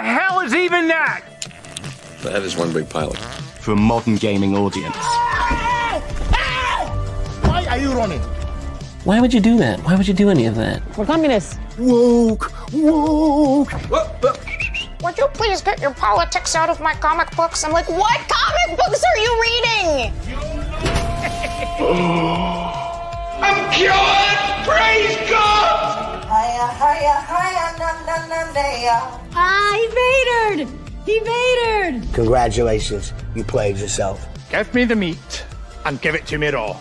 hell is even that? That is one big pilot. For a modern gaming audience. Why are you running? Why would you do that? Why would you do any of that? We're communists. Woke. Would you please get your politics out of my comic books? I'm like, what comic books are you reading? I'm cured! Praise God! He vatored! He vatored! Congratulations, you played yourself. Give me the meat and give it to me raw.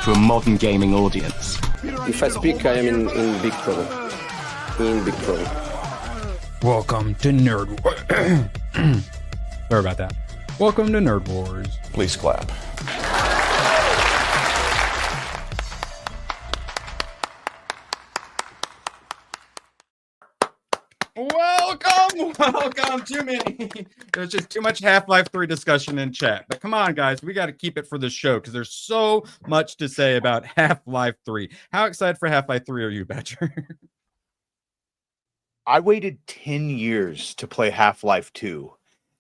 For a modern gaming audience. If I speak, I am in big trouble. In big trouble. Welcome to Nerd Wars. Sorry about that. Welcome to Nerd Wars. Please clap. Welcome. Too many. There's just too much Half-Life 3 discussion in chat. But come on, guys, we got to keep it for the show because there's so much to say about Half-Life 3. How excited for Half-Life 3 are you, Badger? I waited 10 years to play Half-Life 2.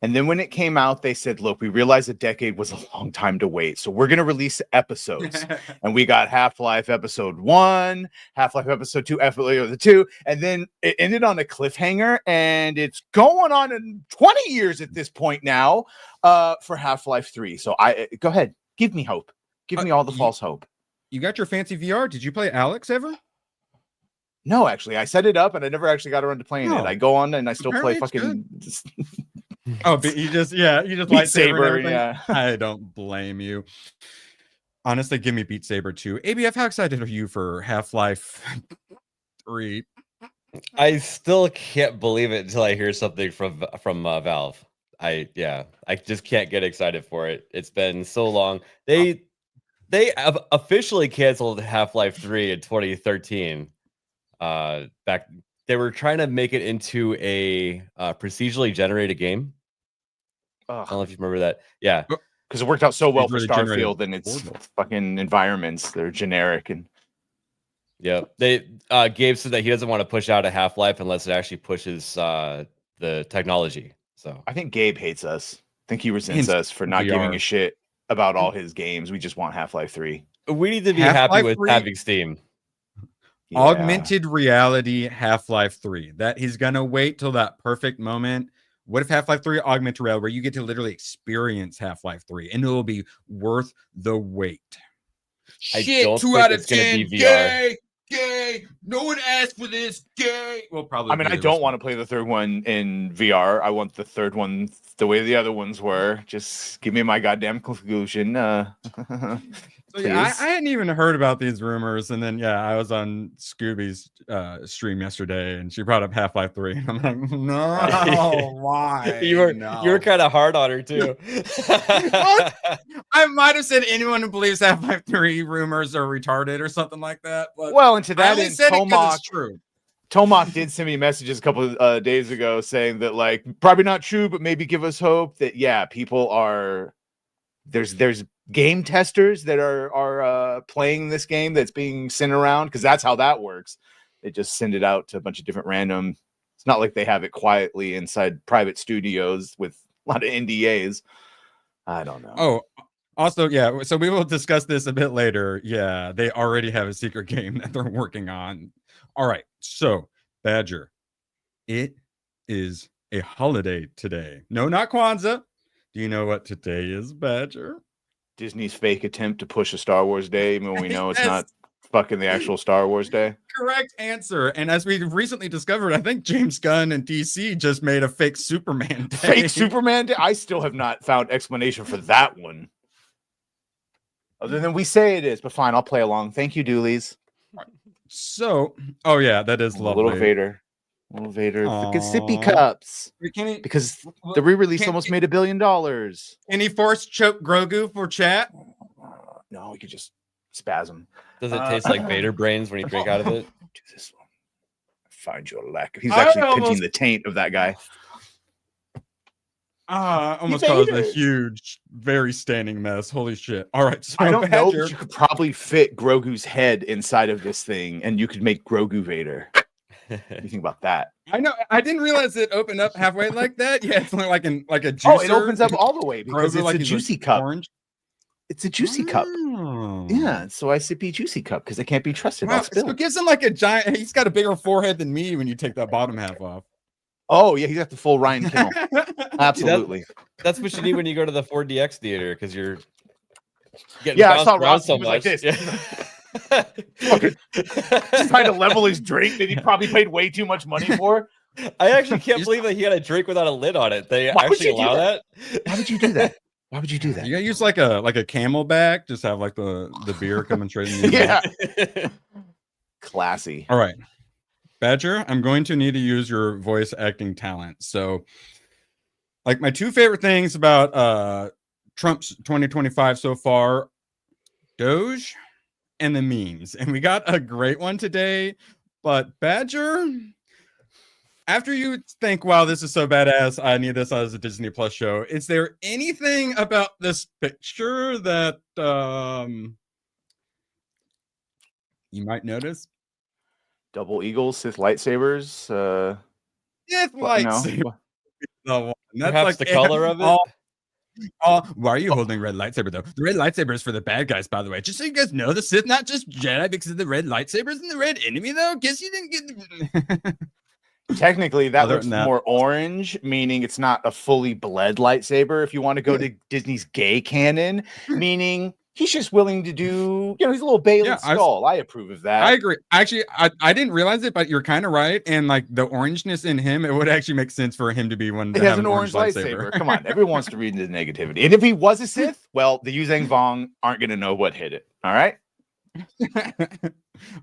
And then when it came out, they said, look, we realized a decade was a long time to wait. So we're going to release episodes. And we got Half-Life Episode 1, Half-Life Episode 2, Episode 2. And then it ended on a cliffhanger. And it's going on in 20 years at this point now for Half-Life 3. So go ahead. Give me hope. Give me all the false hope. You got your fancy VR. Did you play Alex ever? No, actually. I set it up and I never actually got around to playing it. I go on and I still play fucking... Oh, but you just Beat Saber, yeah. I don't blame you. Honestly, give me Beat Saber too. ABF, how excited are you for Half-Life 3? I still can't believe it until I hear something from Valve. I just can't get excited for it. It's been so long. They have officially canceled Half-Life 3 in 2013. Back they were trying to make it into a procedurally generated game. I don't know if you remember that. Yeah. Because it worked out so well for Starfield and its fucking environments. They're generic and yeah. Gabe said that he doesn't want to push out a Half-Life unless it actually pushes the technology. So I think Gabe hates us. I think he resents us for not giving a shit about all his games. We just want Half-Life 3. We need to be happy with having Steam. Yeah. Augmented reality Half-Life 3. That he's gonna wait till that perfect moment. What if Half-Life 3 augmented reality, where you get to literally experience Half-Life 3, and it will be worth the wait? Shit, 2 out of 10. Gay. No one asked for this. Gay. Well, probably. I mean, I don't want to play the third one in VR. I want the third one the way the other ones were. Just give me my goddamn conclusion. So yeah, I hadn't even heard about these rumors, and then I was on Scooby's stream yesterday, and she brought up Half-Life 3. I'm like, no, why? You were kind of hard on her too. I might have said anyone who believes Half-Life 3 rumors are retarded or something like that. But well, and to that end, Tomac did send me messages a couple of days ago saying that like probably not true, but maybe give us hope that people are there's game testers that are playing this game that's being sent around, because that's how that works. They just send it out to a bunch of different random. It's not like they have it quietly inside private studios with a lot of NDAs. I don't know. Oh, also, so we will discuss this a bit later. Yeah, they already have a secret game that they're working on. All right, so Badger, it is a holiday today. No, not Kwanzaa. Do you know what today is, Badger? Disney's fake attempt to push a Star Wars Day when we know it's not fucking the actual Star Wars Day. Correct answer. And as we recently discovered, I think James Gunn and DC just made a fake Superman Day. Fake Superman Day? I still have not found explanation for that one. Other than we say it is, but fine, I'll play along. Thank you, Doolies. So, that is lovely. Little Vader. Little Vader. Look at sippy cups. Because the re-release almost made $1 billion. Can he force choke Grogu for chat? No, he could just spasm. Does it taste like Vader brains when you drink out of it? Do this one. Find your lack. He's actually pinching the taint of that guy. Almost caused a huge, very standing mess. Holy shit. All right. So I don't know, but you could probably fit Grogu's head inside of this thing, and you could make Grogu Vader. What do you think about that? I know. I didn't realize it opened up halfway like that. Yeah, it's like a juicer. Oh, it opens up all the way because Grogu it's like a he's juicy cup. Orange. It's a juicy cup. Oh. Yeah, so I sippy juicy cup because it can't be trusted. Wow, I'll spill so it it. gives him like a giant. He's got a bigger forehead than me when you take that bottom half off. Oh yeah, he's got the full Ryan Kinnell. Absolutely. That's what you need when you go to the 4DX theater because you're getting Yeah, I saw bounced Ross around was like this. Yeah. Just trying to level his drink that he probably paid way too much money for. I actually can't believe that he had a drink without a lid on it. They Why would actually you do allow that? that? Why would you do that? Why would you do that? You gotta use like a Camelback. Just have like the beer coming straight in. Yeah. Classy. All right, Badger. I'm going to need to use your voice acting talent. So, like my two favorite things about Trump's 2025 so far, Doge and the memes. And we got a great one today. But Badger, after you think, wow, this is so badass, I need this as a Disney Plus show, is there anything about this picture that you might notice? Double eagles, Sith lightsabers. Sith Well, no. lightsaber. The one. That's Perhaps like the color of it? Why are you holding red lightsaber though? The red lightsaber is for the bad guys, by the way. Just so you guys know, the Sith not just Jedi because of the red lightsabers and the red enemy though. Guess you didn't get. Technically, that Other looks than that- more orange, meaning it's not a fully bled lightsaber. If you want to go to Disney's gay canon, meaning he's just willing to do, he's a little Bailey skull. I approve of that. I agree. Actually, I didn't realize it, but you're kind of right. And like the orangeness in him, it would actually make sense for him to be one. He has an orange lightsaber. Come on, everyone wants to read into the negativity. And if he was a Sith, well, the Yuzhang Vong aren't going to know what hit it. All right.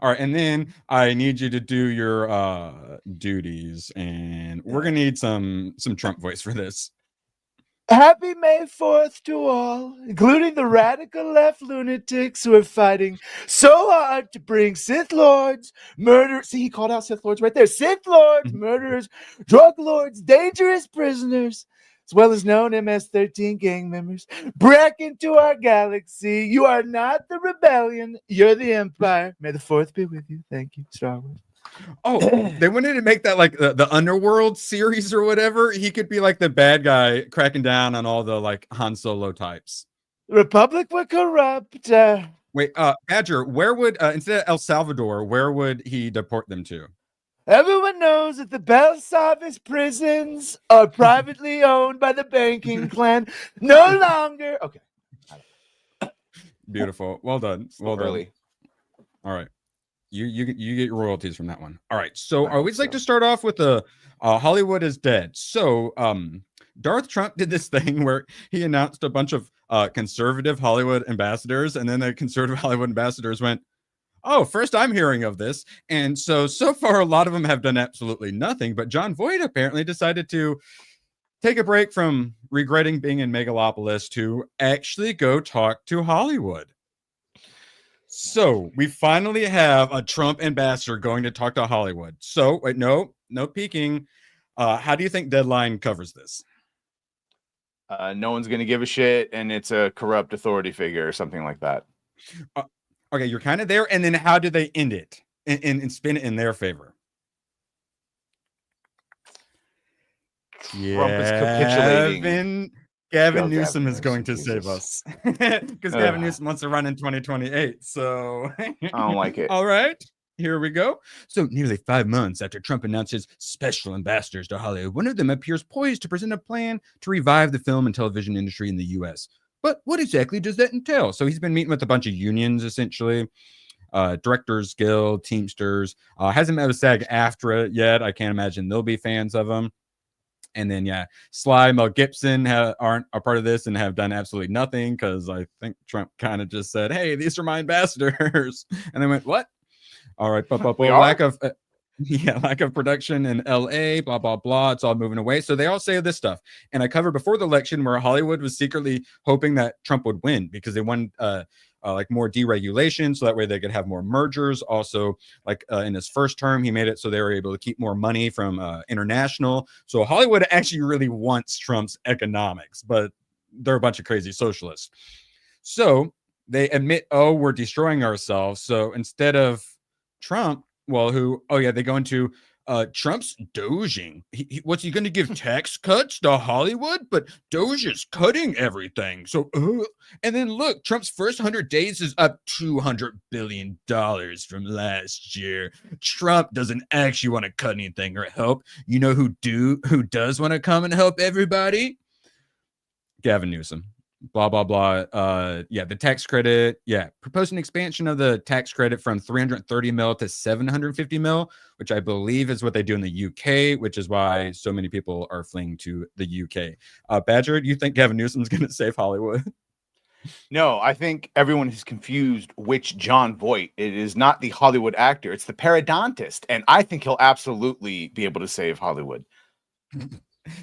All right, and then I need you to do your duties, and we're gonna need some Trump voice for this. Happy May 4th to all, including the radical left lunatics who are fighting so hard to bring Sith Lords, murderers. See, he called out Sith Lords right there. Sith Lords, murderers, drug lords, dangerous prisoners, as well as known MS-13 gang members, back into our galaxy. You are not the rebellion. You're the Empire. May the 4th be with you. Thank you, Star Wars. Oh, they wanted to make that like the Underworld series or whatever. He could be like the bad guy cracking down on all the like Han Solo types. The Republic were corrupt. Wait, Badger, where would instead of El Salvador, where would he deport them to? Everyone knows that the Belsavis prisons are privately owned by the banking clan. No longer. Okay. Beautiful. Well done. Well done. All right. You get your royalties from that one. All right. So I always like to start off with the Hollywood is dead. So Darth Trump did this thing where he announced a bunch of conservative Hollywood ambassadors, and then the conservative Hollywood ambassadors went, oh, first I'm hearing of this. And so far, a lot of them have done absolutely nothing. But John Voight apparently decided to take a break from regretting being in Megalopolis to actually go talk to Hollywood. So we finally have a Trump ambassador going to talk to Hollywood. So wait, no peeking. How do you think Deadline covers this? No one's going to give a shit, and it's a corrupt authority figure or something like that. Okay, you're kind of there. And then how do they end it and spin it in their favor? Trump is capitulating. Gavin Newsom is going to save us because Gavin Newsom wants to run in 2028. So I don't like it. All right, here we go. So nearly 5 months after Trump announced his special ambassadors to Hollywood, one of them appears poised to present a plan to revive the film and television industry in the U.S. But what exactly does that entail? So he's been meeting with a bunch of unions, essentially. Directors Guild, Teamsters. Hasn't met with SAG-AFTRA yet. I can't imagine they'll be fans of him. And then, Sly, Mel Gibson aren't a part of this and have done absolutely nothing because I think Trump kind of just said, hey, these are my ambassadors. And they went, what? All right, lack of production in LA, blah, blah, blah. It's all moving away. So they all say this stuff. And I covered before the election where Hollywood was secretly hoping that Trump would win because they wanted like more deregulation so that way they could have more mergers. Also, like in his first term, he made it so they were able to keep more money from international. So Hollywood actually really wants Trump's economics, but they're a bunch of crazy socialists. So they admit, oh, we're destroying ourselves. So instead of Trump, they go into Trump's doging. What's he going to give tax cuts to Hollywood? But Doge is cutting everything. So, and then look, Trump's first 100 days is up $200 billion from last year. Trump doesn't actually want to cut anything or help. You know who does want to come and help everybody? Gavin Newsom. Blah, blah, blah. Yeah, the tax credit. Yeah, proposed an expansion of the tax credit from 330 mil to 750 mil, which I believe is what they do in the UK, which is why so many people are fleeing to the UK. Badger, do you think Gavin Newsom's going to save Hollywood? No, I think everyone is confused which John Voight. It is not the Hollywood actor, it's the periodontist. And I think he'll absolutely be able to save Hollywood.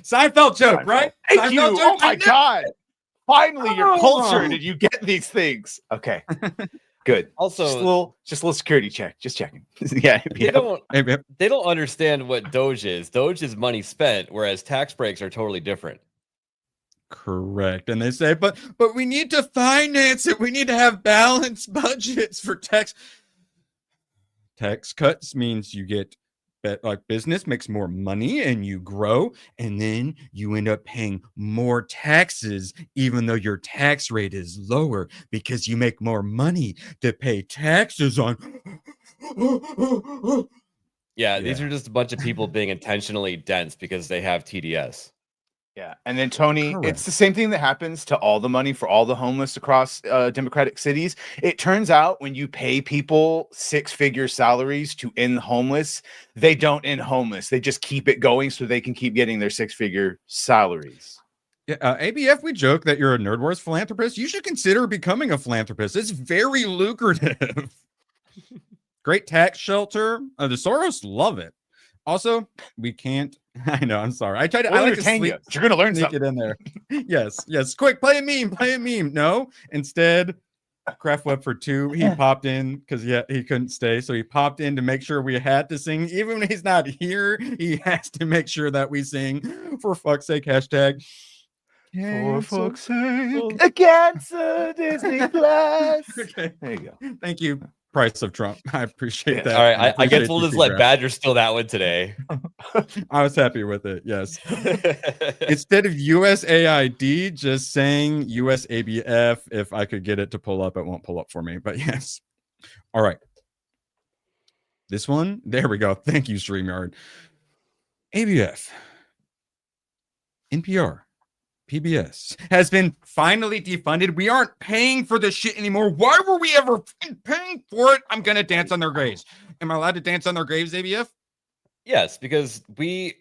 Seinfeld joke, right? Thank you. Seinfeld joke? Oh my God. Finally, you're cultured and you get these things. Okay. Good. Also, just a little security check. Just checking. Yeah. They don't understand what Doge is. Doge is money spent, whereas tax breaks are totally different. Correct. And they say, but we need to finance it. We need to have balanced budgets for tax cuts. Means you get like business makes more money and you grow, and then you end up paying more taxes even though your tax rate is lower because you make more money to pay taxes on. Yeah, these are just a bunch of people being intentionally dense because they have TDS. Yeah. And then Tony, Correct. It's the same thing that happens to all the money for all the homeless across Democratic cities. It turns out when you pay people 6-figure salaries to end homeless, they don't end homeless. They just keep it going so they can keep getting their 6-figure salaries. Yeah, ABF, we joke that you're a Nerd Wars philanthropist. You should consider becoming a philanthropist. It's very lucrative. Great tax shelter. The Soros love it. Also, we can't. I know. I'm sorry. I like to sleep, you, but you're gonna learn something. It in there. Yes. Quick, play a meme. No, instead, Craft Web for 2. He popped in because he couldn't stay, so he popped in to make sure we had to sing. Even when he's not here, he has to make sure that we sing. For fuck's sake, hashtag. For fuck's sake, cancel Disney Plus. Okay, there you go. Thank you. Price of Trump. I appreciate that. All right, I guess we'll just let Badger steal that one today. I was happy with it. Yes. Instead of USAID, just saying USABF. If I could get it to pull up, it won't pull up for me. But yes. All right. This one. There we go. Thank you, StreamYard. ABF. NPR. PBS has been finally defunded. We aren't paying for this shit anymore. Why were we ever paying for it? I'm gonna dance on their graves. Am I allowed to dance on their graves, ABF? Yes, because we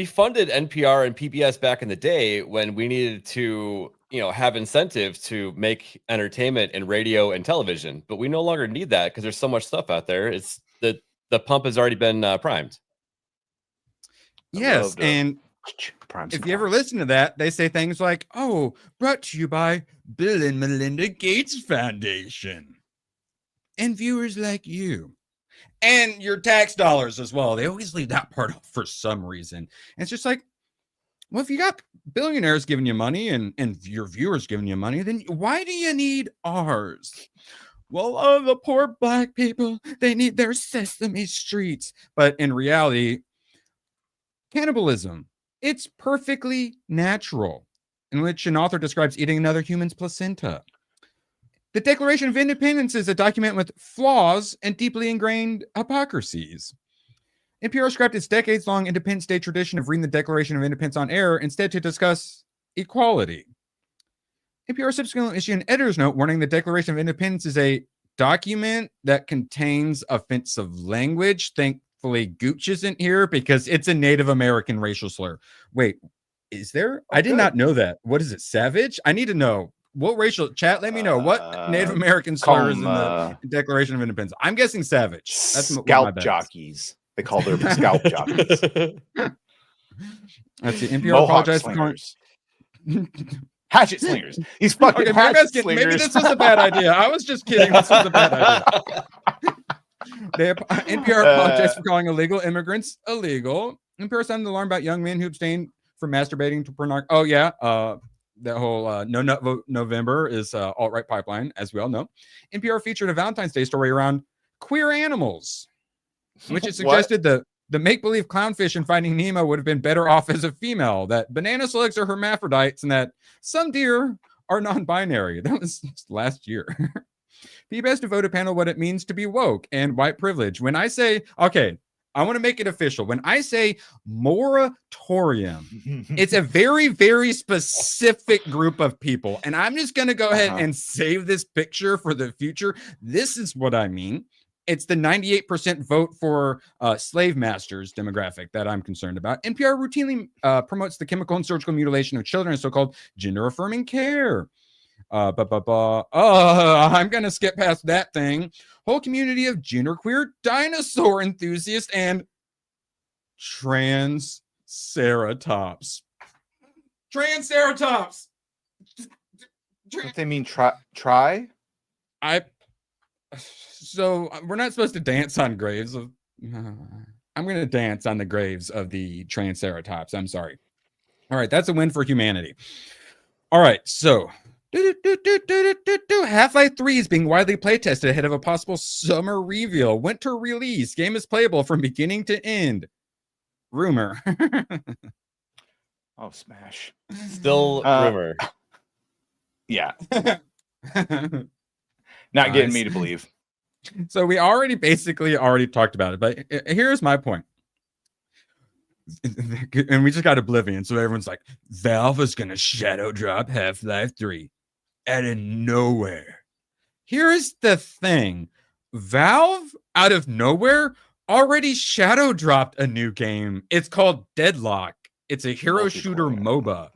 funded NPR and PBS back in the day when we needed to, have incentive to make entertainment in radio and television. But we no longer need that because there's so much stuff out there. It's the pump has already been primed. Yes, and if you ever listen to that, they say things like, "Oh, brought to you by Bill and Melinda Gates Foundation," and viewers like you, and your tax dollars as well. They always leave that part off for some reason. And it's just like, well, if you got billionaires giving you money and your viewers giving you money, then why do you need ours? Well, the poor black people, they need their Sesame Streets. But in reality, cannibalism, it's perfectly natural, in which an author describes eating another human's placenta. The Declaration of Independence is a document with flaws and deeply ingrained hypocrisies. NPR scrapped its decades-long Independence Day tradition of reading the Declaration of Independence on air instead to discuss equality. NPR subsequently issued an editor's note warning the Declaration of Independence is a document that contains offensive language. Thankfully, Gooch isn't here because it's a Native American racial slur. Wait, is there? I did not know that. What is it, savage? I need to know. What racial chat? Let me know what Native American slur is in the Declaration of Independence. I'm guessing savage. That's scalp jockeys. They call their scalp jockeys. Let's see. NPR apologized for calling hatchet slingers. He's fucking hatchet slingers. Maybe this was a bad idea. I was just kidding. This was a bad idea. NPR apologized for calling illegal immigrants illegal. NPR sounded alarmed about young men who abstain from masturbating to pornography. Oh yeah, that whole No Nut Vote November is alt-right pipeline, as we all know. NPR featured a Valentine's Day story around queer animals, which it suggested the the make-believe clownfish in Finding Nemo would have been better off as a female, that banana slugs are hermaphrodites, and that some deer are non-binary. That was just last year. People asked to vote a panel what it means to be woke and white privilege. When I say, okay, I want to make it official. When I say moratorium, it's a very, very specific group of people. And I'm just going to go ahead and save this picture for the future. This is what I mean. It's the 98% vote for slave masters demographic that I'm concerned about. NPR routinely promotes the chemical and surgical mutilation of children, so-called gender-affirming care. I'm going to skip past that thing. Whole community of genderqueer dinosaur enthusiasts and Tranceratops. Tranceratops. Don't they mean try? So we're not supposed to dance on graves of. I'm going to dance on the graves of the Tranceratops. I'm sorry. All right, that's a win for humanity. All right, so Half-Life 3 is being widely playtested ahead of a possible summer reveal. Winter release. Game is playable from beginning to end. Rumor. Oh, smash. Still rumor. Yeah. Not getting me to believe. So we already talked about it, but here's my point. And we just got Oblivion, so everyone's like, Valve is gonna shadow drop Half-Life 3 out of nowhere. Here's the thing. Valve, out of nowhere, already shadow dropped a new game. It's called Deadlock. It's a hero shooter MOBA.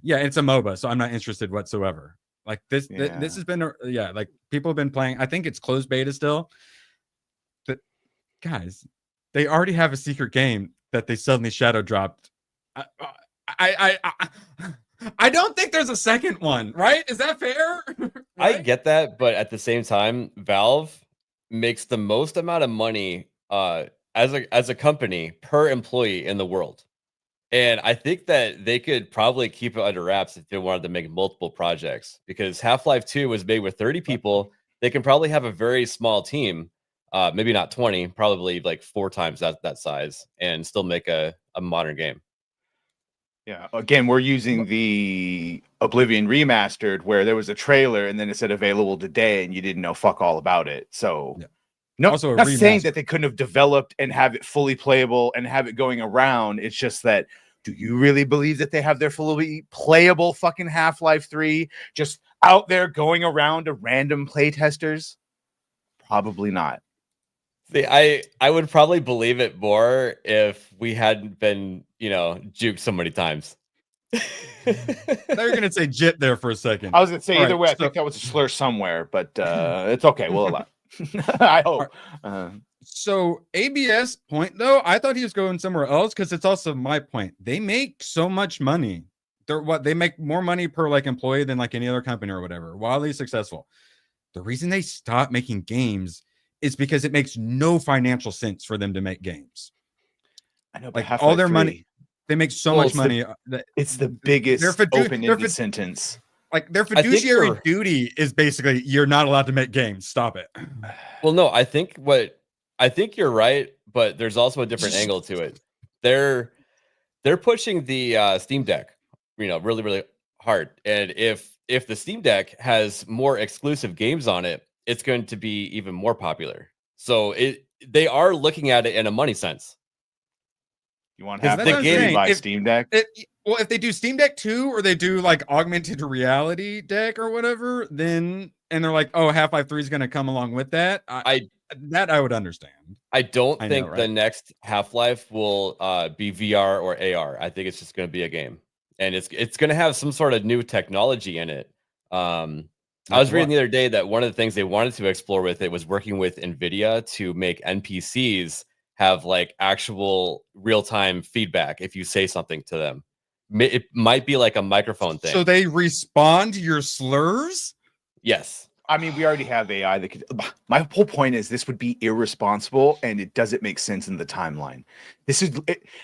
Yeah, it's a MOBA, so I'm not interested whatsoever. Like this has been like people have been playing. I think it's closed beta still. But guys, they already have a secret game that they suddenly shadow dropped. I don't think there's a second one, right? Is that fair? Right? I get that, but at the same time, Valve makes the most amount of money as a company per employee in the world. And I think that they could probably keep it under wraps if they wanted to make multiple projects, because Half-Life 2 was made with 30 people. They can probably have a very small team, maybe not 20, probably like 4 times that size, and still make a modern game. Yeah. Again, we're using the Oblivion remastered where there was a trailer and then it said available today and you didn't know fuck all about it. So no, Also not saying that they couldn't have developed and have it fully playable and have it going around. It's just that, do you really believe that they have their fully playable fucking Half-Life 3 just out there going around to random playtesters? Probably not. See, I would probably believe it more if we hadn't been, juked so many times. I thought you were gonna say jit there for a second. I was gonna say either way. I think that was a slur somewhere, but it's okay. We'll allow. I hope. So ABS point though, I thought he was going somewhere else because it's also my point. They make so much money. They make more money per like employee than like any other company or whatever. Wildly successful. The reason they stopped making games is because it makes no financial sense for them to make games. I know, like all their money, they make so much money. It's the biggest open-ended sentence. Like their fiduciary duty is basically you're not allowed to make games. Stop it. Well, no, I think you're right, but there's also a different angle to it. They're pushing the Steam Deck, really, really hard. And if the Steam Deck has more exclusive games on it, it's going to be even more popular. So they are looking at it in a money sense. You want to have the game by Steam Deck? Well, if they do Steam Deck 2 or they do like augmented reality deck or whatever, then and they're like, oh, Half-Life 3 is going to come along with that. I would understand. I don't think the next Half-Life will be VR or AR. I think it's just going to be a game, and it's going to have some sort of new technology in it. I was reading the other day that one of the things they wanted to explore with it was working with NVIDIA to make NPCs have like actual real-time feedback if you say something to them. It might be like a microphone thing. So they respond to your slurs? Yes. I mean, we already have AI that could. My whole point is this would be irresponsible and it doesn't make sense in the timeline.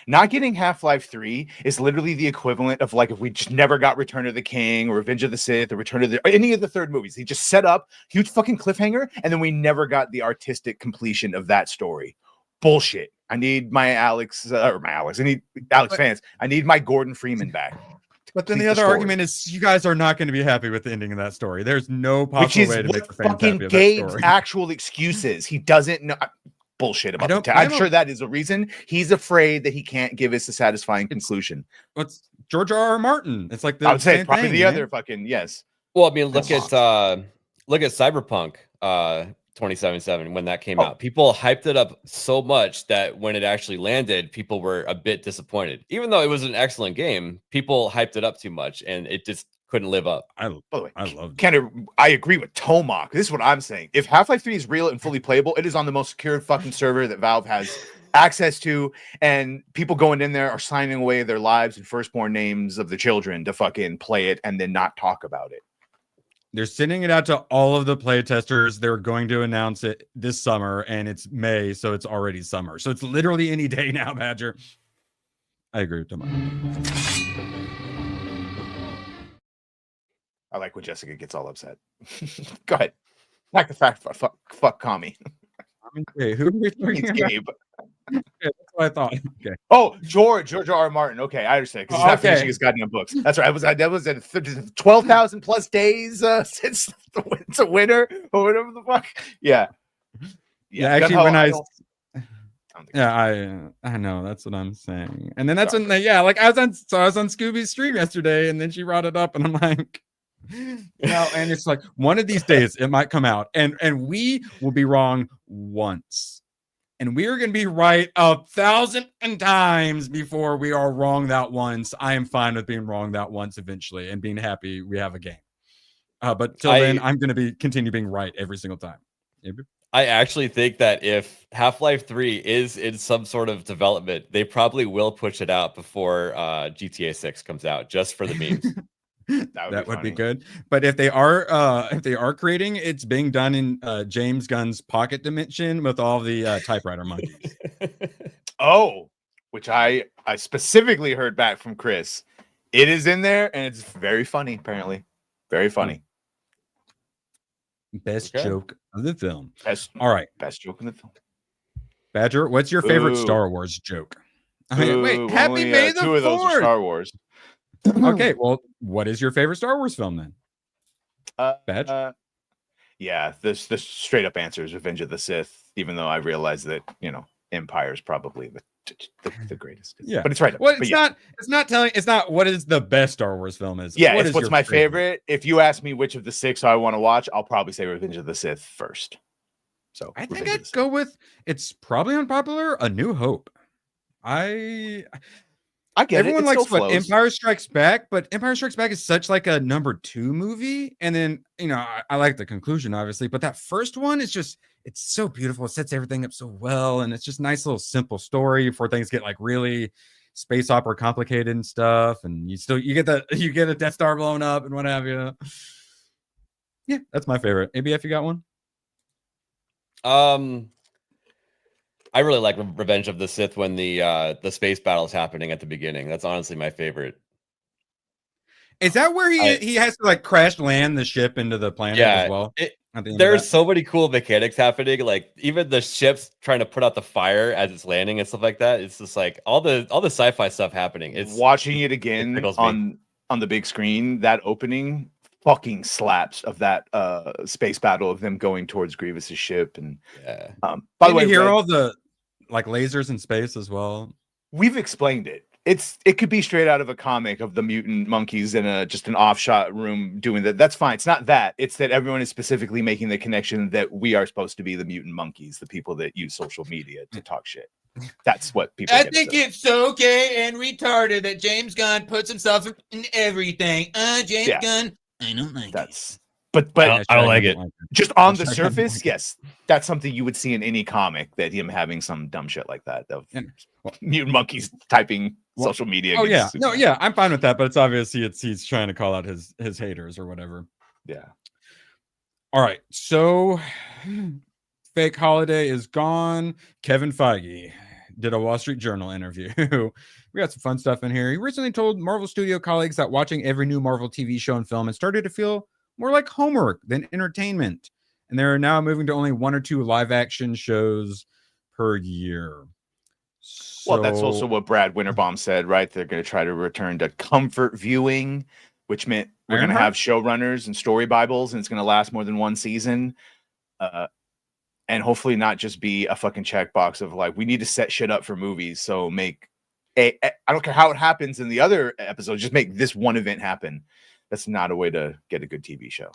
Not getting Half-Life 3 is literally the equivalent of like if we just never got Return of the King or Revenge of the Sith or any of the third movies. They just set up huge fucking cliffhanger and then we never got the artistic completion of that story. Bullshit. I need my Alex. I need Alex fans. I need my Gordon Freeman back. But then the other argument is you guys are not going to be happy with the ending of that story. There's no possible way to make the fans happy with that Gabe's story. actual excuses. He doesn't know. Bullshit about the I'm sure that is a reason. He's afraid that he can't give us a satisfying conclusion. What's George R.R. Martin? It's like the I would say same probably thing, the man. other fucking yes. Well, I mean, look at Cyberpunk 2077 when that came out. People hyped it up so much that when it actually landed, people were a bit disappointed. Even though it was an excellent game, people hyped it up too much, and it just couldn't live up. By the way, I love I agree with Tomac. This is what I'm saying. If Half-Life 3 is real and fully playable, it is on the most secure fucking server that Valve has access to, and people going in there are signing away their lives and firstborn names of the children to fucking play it and then not talk about it. They're sending it out to all of the playtesters. They're going to announce it this summer, and it's May, so it's already summer. So it's literally any day now, Badger. I agree with Tomac. I like when Jessica gets all upset. Go ahead. Like the fact, fuck Kami. Okay, who are we talking It's about? Gabe. Okay, that's what I thought. Okay. Oh, George R. Martin. Okay, I understand because he's not finishing his goddamn books. That's right. That was at 12,000 plus days since it's a winter or whatever the fuck. Yeah. Yeah, actually, when I know that's what I'm saying. And then that's when like I was on Scooby's stream yesterday, and then she brought it up, and I'm like, no, and it's like one of these days it might come out, and we will be wrong once. And we are going to be right 1,000 times before we are wrong that once. I am fine with being wrong that once eventually and being happy we have a game. But till then, I'm going to continue being right every single time. I actually think that if Half-Life 3 is in some sort of development, they probably will push it out before GTA 6 comes out, just for the memes. That would be good. But if they are creating, it's being done in James Gunn's pocket dimension with all the typewriter monkeys. Oh, which I specifically heard back from Chris. It is in there, and it's very funny. Apparently, very funny. Best joke of the film. All right, best joke in the film. Badger, what's your favorite Star Wars joke? Wait, Happy May the 4th. 2 of those are Star Wars. Okay, well, what is your favorite Star Wars film then? Badge? Yeah, the straight up answer is Revenge of the Sith, even though I realize that, Empire is probably the greatest. Yeah, but it's right. Well, it's not what is the best Star Wars film is. Yeah, it's what's my favorite. If you ask me which of the 6 I want to watch, I'll probably say Revenge of the Sith first. So I think I'd go with, it's probably unpopular, A New Hope. I get Everyone it. likes what Empire Strikes Back, but Empire Strikes Back is such like a number 2 movie. And then, I like the conclusion, obviously, but that first one is just, it's so beautiful. It sets everything up so well. And it's just nice little simple story before things get like really space opera complicated and stuff. And you get a Death Star blown up and what have you. Yeah, that's my favorite. ABF, you got one? I really like Revenge of the Sith when the space battle is happening at the beginning. That's honestly my favorite. Is that where he has to like crash land the ship into the planet as well? There's so many cool mechanics happening. Like even the ships trying to put out the fire as it's landing and stuff like that. It's just like all the sci-fi stuff happening. It's watching it again on the big screen. That opening fucking slaps of that space battle of them going towards Grievous's ship. And by the way, hear all the like lasers in space as well. We've explained it. It could be straight out of a comic of the mutant monkeys in just an offshot room doing that. That's fine. It's not that. It's that everyone is specifically making the connection that we are supposed to be the mutant monkeys, the people that use social media to talk shit. That's what people. I think it's so gay and retarded that James Gunn puts himself in everything. James Gunn. I don't like it. But I don't like it. Just on the surface, yes, that's something you would see in any comic, that him having some dumb shit like that of mutant monkeys typing social media. Oh yeah, no, yeah, I'm fine with that, but it's obvious he's trying to call out his haters or whatever. Yeah. All right, so fake holiday is gone. Kevin Feige did a Wall Street Journal interview. We got some fun stuff in here. He recently told Marvel Studio colleagues that watching every new Marvel TV show and film has started to feel more like homework than entertainment. And they're now moving to only 1 or 2 live action shows per year. Well, that's also So, what Brad Winterbaum said, right? They're going to try to return to comfort viewing, which meant we're going to have showrunners and story Bibles, and it's going to last more than one season. And hopefully not just be a fucking checkbox of like, we need to set shit up for movies. So make I don't care how it happens in the other episodes, just make this one event happen. That's not a way to get a good TV show.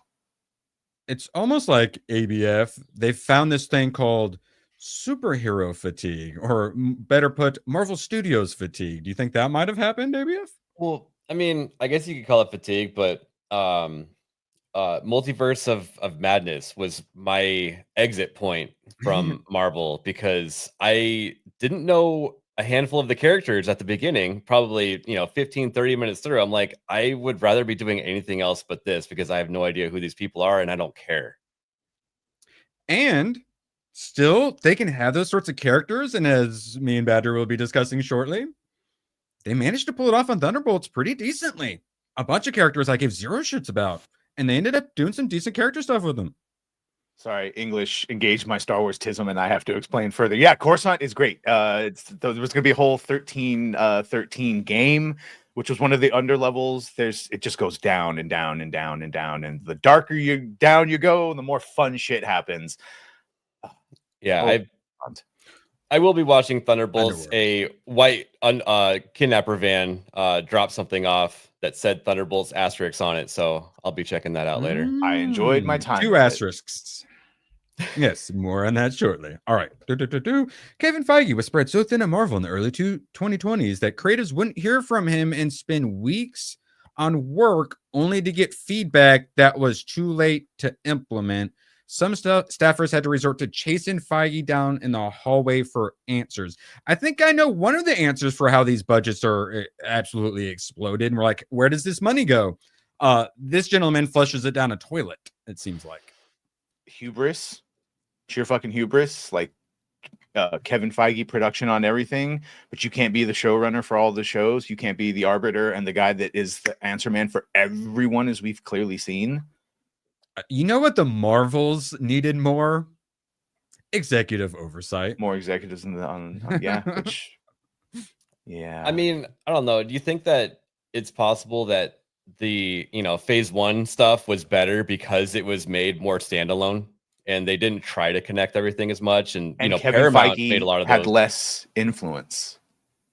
it's almost like ABF. They found this thing called superhero fatigue, or better put, Marvel Studios fatigue. Do you think that might have happened, ABF? Well, I mean, I guess you could call it fatigue, but Multiverse of Madness was my exit point from Marvel because I didn't know a handful of the characters at the beginning, probably 15 30 minutes through. I'm like, I would rather be doing anything else but this because I have no idea who these people are and I don't care. And still, they can have those sorts of characters, and as me and Badger will be discussing shortly, they managed to pull it off on Thunderbolts pretty decently. A bunch of characters I gave zero shits about, and they ended up doing some decent character stuff with them. Sorry, English engaged my Star Wars tism, and I have to explain further. Yeah, Coruscant is great. There was going to be a whole 13 game, which was one of the under levels. It just goes down and down and down and down, and the darker you go, the more fun shit happens. Yeah, I will be watching Thunderbolts. A white kidnapper van dropped something off that said Thunderbolts asterisk on it, so I'll be checking that out later. I enjoyed my time. 2 asterisks. Yes, more on that shortly. All right. Kevin Feige was spread so thin at Marvel in the early 2020s that creators wouldn't hear from him and spend weeks on work only to get feedback that was too late to implement. Some staffers had to resort to chasing Feige down in the hallway for answers. I think I know one of the answers for how these budgets are absolutely exploded. And we're like, where does this money go? This gentleman flushes it down a toilet, it seems like. Hubris. Sheer fucking hubris. Like Kevin Feige production on everything, but you can't be the showrunner for all the shows. You can't be the arbiter and the guy that is the answer man for everyone, as we've clearly seen. You know what the Marvels needed more? Executive oversight. More executives yeah. I mean, I don't know. Do you think that it's possible that the phase 1 stuff was better because it was made more standalone and they didn't try to connect everything as much? And Kevin Paramount Feige made a lot of had those. less influence.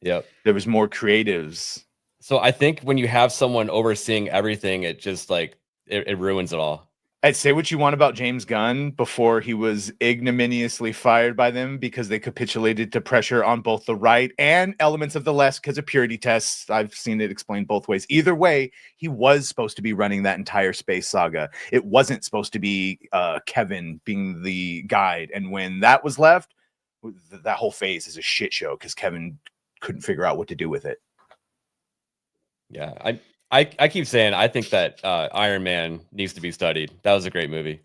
Yep. There was more creatives. So I think when you have someone overseeing everything, it just it ruins it all. I'd say what you want about James Gunn before he was ignominiously fired by them because they capitulated to pressure on both the right and elements of the left because of purity tests. I've seen it explained both ways. Either way, he was supposed to be running that entire space saga. It wasn't supposed to be Kevin being the guide. And when that was left, that whole phase is a shit show because Kevin couldn't figure out what to do with it. Yeah, I keep saying I think that Iron Man needs to be studied. That was a great movie.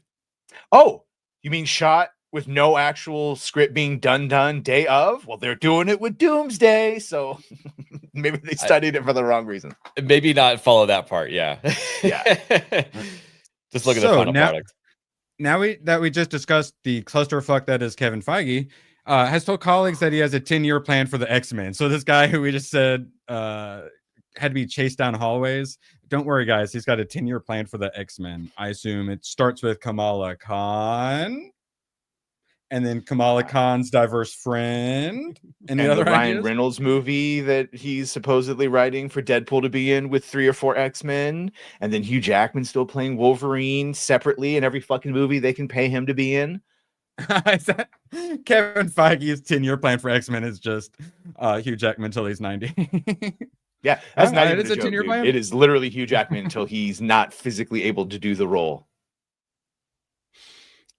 Oh, you mean shot with no actual script being done day of? Well, they're doing it with Doomsday, so maybe they studied it for the wrong reason. Maybe not follow that part. Yeah. Yeah. Just look at the final product. Now we just discussed the clusterfuck that is Kevin Feige, has told colleagues that he has a 10-year plan for the X-Men. So this guy who we just said had to be chased down hallways. Don't worry, guys. He's got a 10-year plan for the X-Men. I assume it starts with Kamala Khan, and then Kamala Khan's diverse friend. And the other Ryan ideas? Reynolds movie that he's supposedly writing for Deadpool to be in with 3 or 4 X-Men, and then Hugh Jackman still playing Wolverine separately in every fucking movie they can pay him to be in. Kevin Feige's 10-year plan for X-Men is just Hugh Jackman until he's 90. Yeah, that's not even it's a a joke, 10-year dude. plan. It is literally Hugh Jackman until he's not physically able to do the role.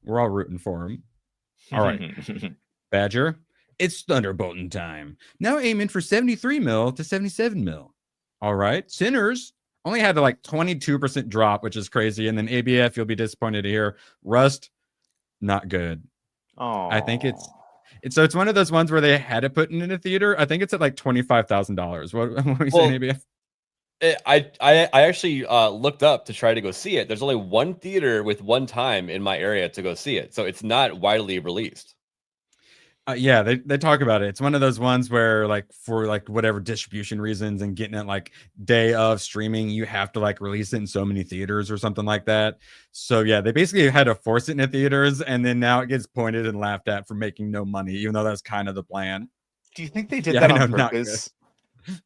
We're all rooting for him. All right, Badger, it's Thunderbolting time. Now aiming for 73 mil to 77 mil. All right, Sinners only had a 22% drop, which is crazy. And then ABF, you'll be disappointed to hear, Rust, not good. Oh, I think it's one of those ones where they had to put it in a theater. I think it's at $25,000. What are you saying, ABF? I actually looked up to try to go see it. There's only one theater with one time in my area to go see it, so it's not widely released. Yeah, they talk about it. It's one of those ones where like for like whatever distribution reasons and getting it like day of streaming, you have to like release it in so many theaters or something like that. So yeah, they basically had to force it in the theaters, and then now it gets pointed and laughed at for making no money, even though that's kind of the plan. Do you think they did Yeah, that I on know, not good. purpose?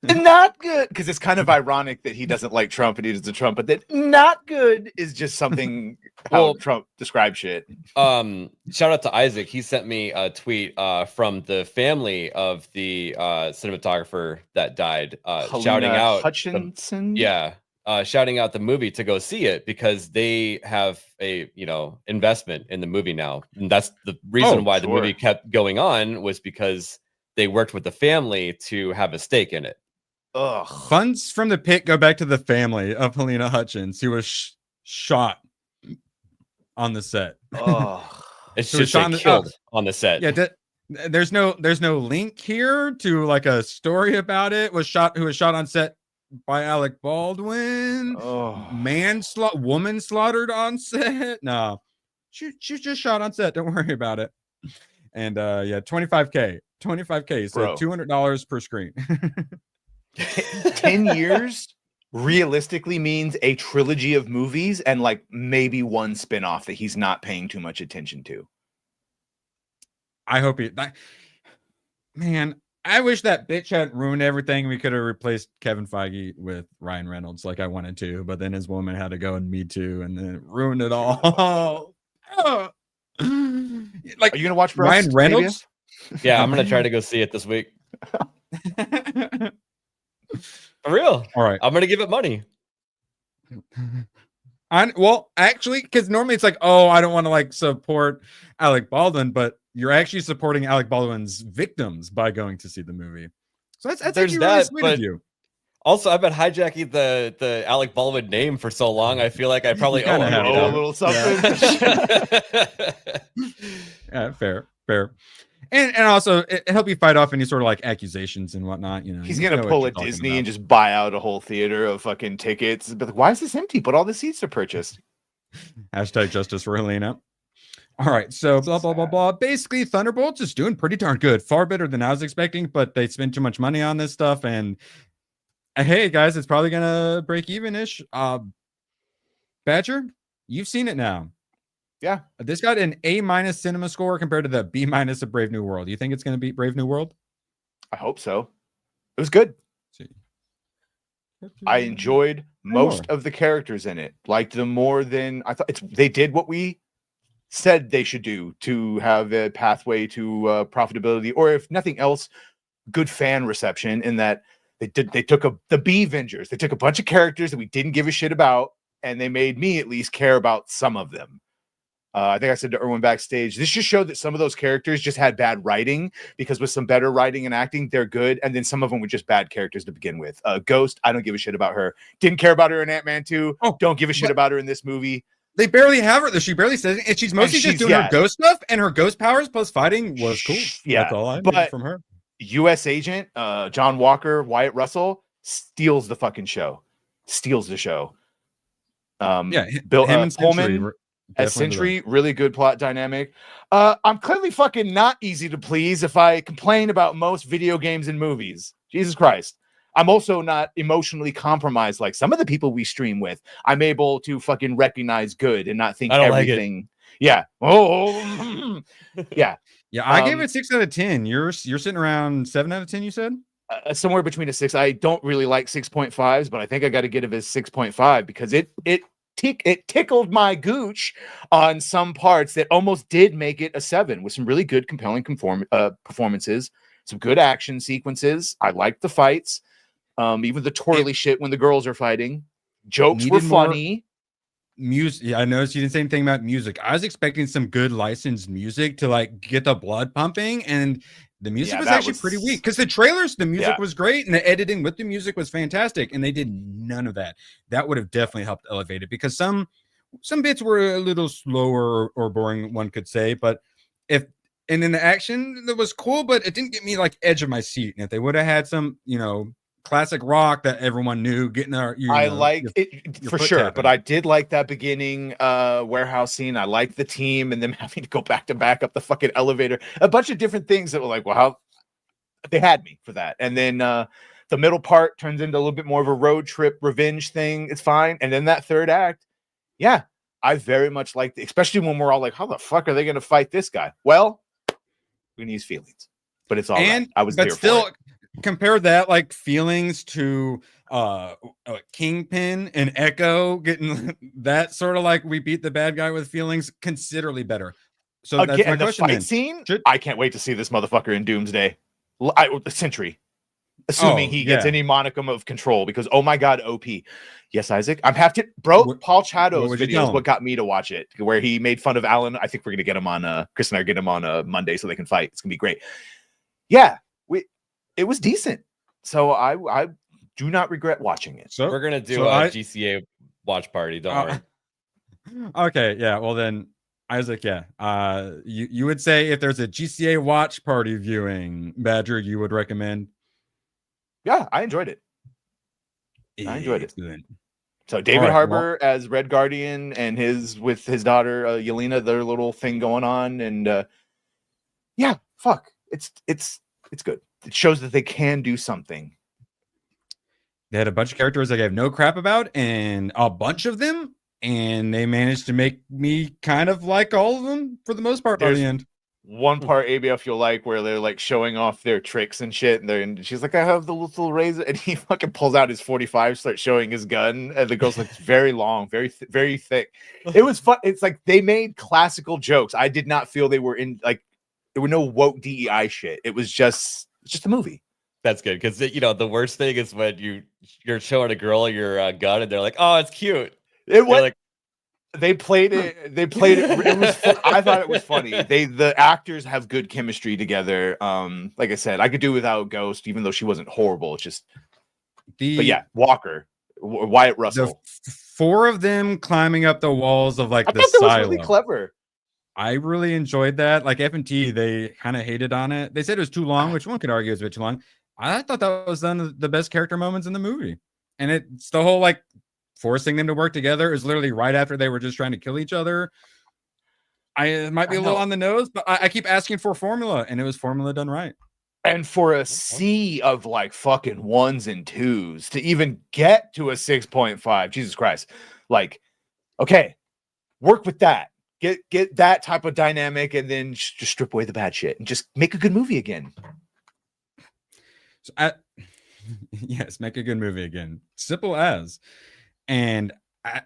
Not good, because it's kind of ironic that he doesn't like Trump and he doesn't Trump, but that not good is just something how Well, Trump describes shit. Shout out to Isaac. He sent me a tweet from the family of the cinematographer that died, shouting out Hutchinson. Shouting out the movie to go see it because they have a investment in the movie now, and that's the reason why the movie kept going on, was because they worked with the family to have a stake in it. Ugh. Funds from the pit go back to the family of Helena Hutchins, who was shot on the set. Oh, it should say killed on the set. Yeah, there's no link here to like a story about it. Who was shot on set by Alec Baldwin. Woman slaughtered on set. No, she's just shot on set. Don't worry about it. And yeah, $25K, so $200 per screen. 10 years realistically means a trilogy of movies and like maybe one spin-off that he's not paying too much attention to. I hope man, I wish that bitch hadn't ruined everything. We could have replaced Kevin Feige with Ryan Reynolds like I wanted to, but then his woman had to go and Me Too, and then it ruined it all. Like, are you gonna watch Ryan Reynolds? Yeah, I'm gonna try to go see it this week. For real. All right, I'm gonna give it money. Well, actually, because normally it's like, oh, I don't want to like support Alec Baldwin, but you're actually supporting Alec Baldwin's victims by going to see the movie. So that's actually really sweet of you. Also, I've been hijacking the Alec Baldwin name for so long. I feel like I probably owe him a little something. Yeah, fair. And also it help you fight off any sort of like accusations and whatnot. He's gonna pull a Disney and just buy out a whole theater of fucking tickets. But like, why is this empty? But all the seats are purchased. Hashtag justice for Helena. All right, so blah blah blah blah. Basically, Thunderbolts is doing pretty darn good, far better than I was expecting. But they spent too much money on this stuff, and hey guys, it's probably gonna break even-ish. Badger, you've seen it now. Yeah, this got an A- cinema score compared to the B- of Brave New World. Do you think it's gonna beat Brave New World? I hope so. It was good. I enjoyed most of the characters in it. Liked them more than I thought. They did what we said they should do to have a pathway to profitability, or if nothing else, good fan reception. In that they took the B-Vengers. They took a bunch of characters that we didn't give a shit about, and they made me at least care about some of them. I think I said to Erwin backstage, this just showed that some of those characters just had bad writing, because with some better writing and acting, they're good. And then some of them were just bad characters to begin with. Ghost, I don't give a shit about her. Didn't care about her in Ant-Man 2. Don't give a shit about her in this movie. They barely have her. She barely says it. And she's mostly just doing her ghost stuff, and her ghost powers plus fighting was cool. Yeah, that's all I need from her. U.S. Agent, John Walker, Wyatt Russell steals the fucking show. Steals the show. Bill Pullman as Sentry, really good plot dynamic. I'm clearly fucking not easy to please if I complain about most video games and movies. Jesus Christ. I'm also not emotionally compromised like some of the people we stream with. I'm able to fucking recognize good and not think everything. Like yeah. Oh, yeah. Yeah, I gave it 6 out of 10. You're sitting around 7 out of 10, you said? Somewhere between a 6. I don't really like 6.5s, but I think I got to get it as 6.5 because it tickled my gooch on some parts that almost did make it a 7 with some really good, compelling performances, some good action sequences. I liked the fights, even the twirly shit when the girls are fighting. Jokes were funny. Music. Yeah, I noticed you didn't say anything about music. I was expecting some good licensed music to like get the blood pumping, and the music was actually pretty weak. Because the trailers, the music was great, and the editing with the music was fantastic, and they did none of that. That would have definitely helped elevate it, because some bits were a little slower or boring, one could say. But and then the action that was cool, but it didn't get me like edge of my seat. And if they would have had some, classic rock that everyone knew. Getting our, I like it your for foot sure, tapping. but I did like that beginning warehouse scene. I liked the team and them having to go back to back up the fucking elevator. A bunch of different things that were like, well, how they had me for that. And then the middle part turns into a little bit more of a road trip revenge thing. It's fine. And then that third act, yeah, I very much liked it, especially when we're all like, how the fuck are they going to fight this guy? Well, we need his feelings, but it's all right. I was there still for it. Compare that like feelings to Kingpin and Echo getting that sort of like we beat the bad guy with feelings considerably better. So that's my Again, the question. fight scene, I can't wait to see this motherfucker in Doomsday. Sentry. Assuming he gets any monicum of control, because oh my god, OP. Yes, Isaac. I'm have to Paul Chaddo's video is what got me to watch it, where he made fun of Alan. I think we're gonna get him on Chris and I are getting him on Monday so they can fight. It's gonna be great. Yeah, it was decent. So I do not regret watching it. So we're gonna do a GCA watch party, don't worry. Okay, yeah. Well then, Isaac, yeah. You would say if there's a GCA watch party viewing, Badger, you would recommend? Yeah, I enjoyed it. I enjoyed it. Excellent. So David Harbour as Red Guardian and with his daughter Yelena, their little thing going on, and yeah, fuck, it's good. It shows that they can do something. They had a bunch of characters I gave no crap about, and a bunch of them, and they managed to make me kind of like all of them for the most part by the end. One part ABF you'll like where they're like showing off their tricks and shit, and she's like, I have the little razor, and he fucking pulls out his 45, starts showing his gun, and the girl's like, it's very long, very thick. It was fun. It's like they made classical jokes. I did not feel they were in like there were no woke DEI shit. It was just a movie. That's good, because the worst thing is when you're showing a girl your gun and they're like, oh, it's cute. It was like they played it. It was I thought it was funny. The actors have good chemistry together. Like I said, I could do without Ghost, even though she wasn't horrible. It's just but yeah, Walker, Wyatt Russell. The four of them climbing up the walls of like I the thought that silo. was really clever. I really enjoyed that. Like F&T, they kind of hated on it. They said it was too long, which one could argue is a bit too long. I thought that was one of the best character moments in the movie. And it's the whole like forcing them to work together is literally right after they were just trying to kill each other. It might be a little on the nose, but I keep asking for formula, and it was formula done right. And for a sea of like fucking 1s and 2s to even get to a 6.5, Jesus Christ. Like, okay, work with that. Get that type of dynamic, and then just strip away the bad shit and just make a good movie again. So yes, make a good movie again. Simple as. And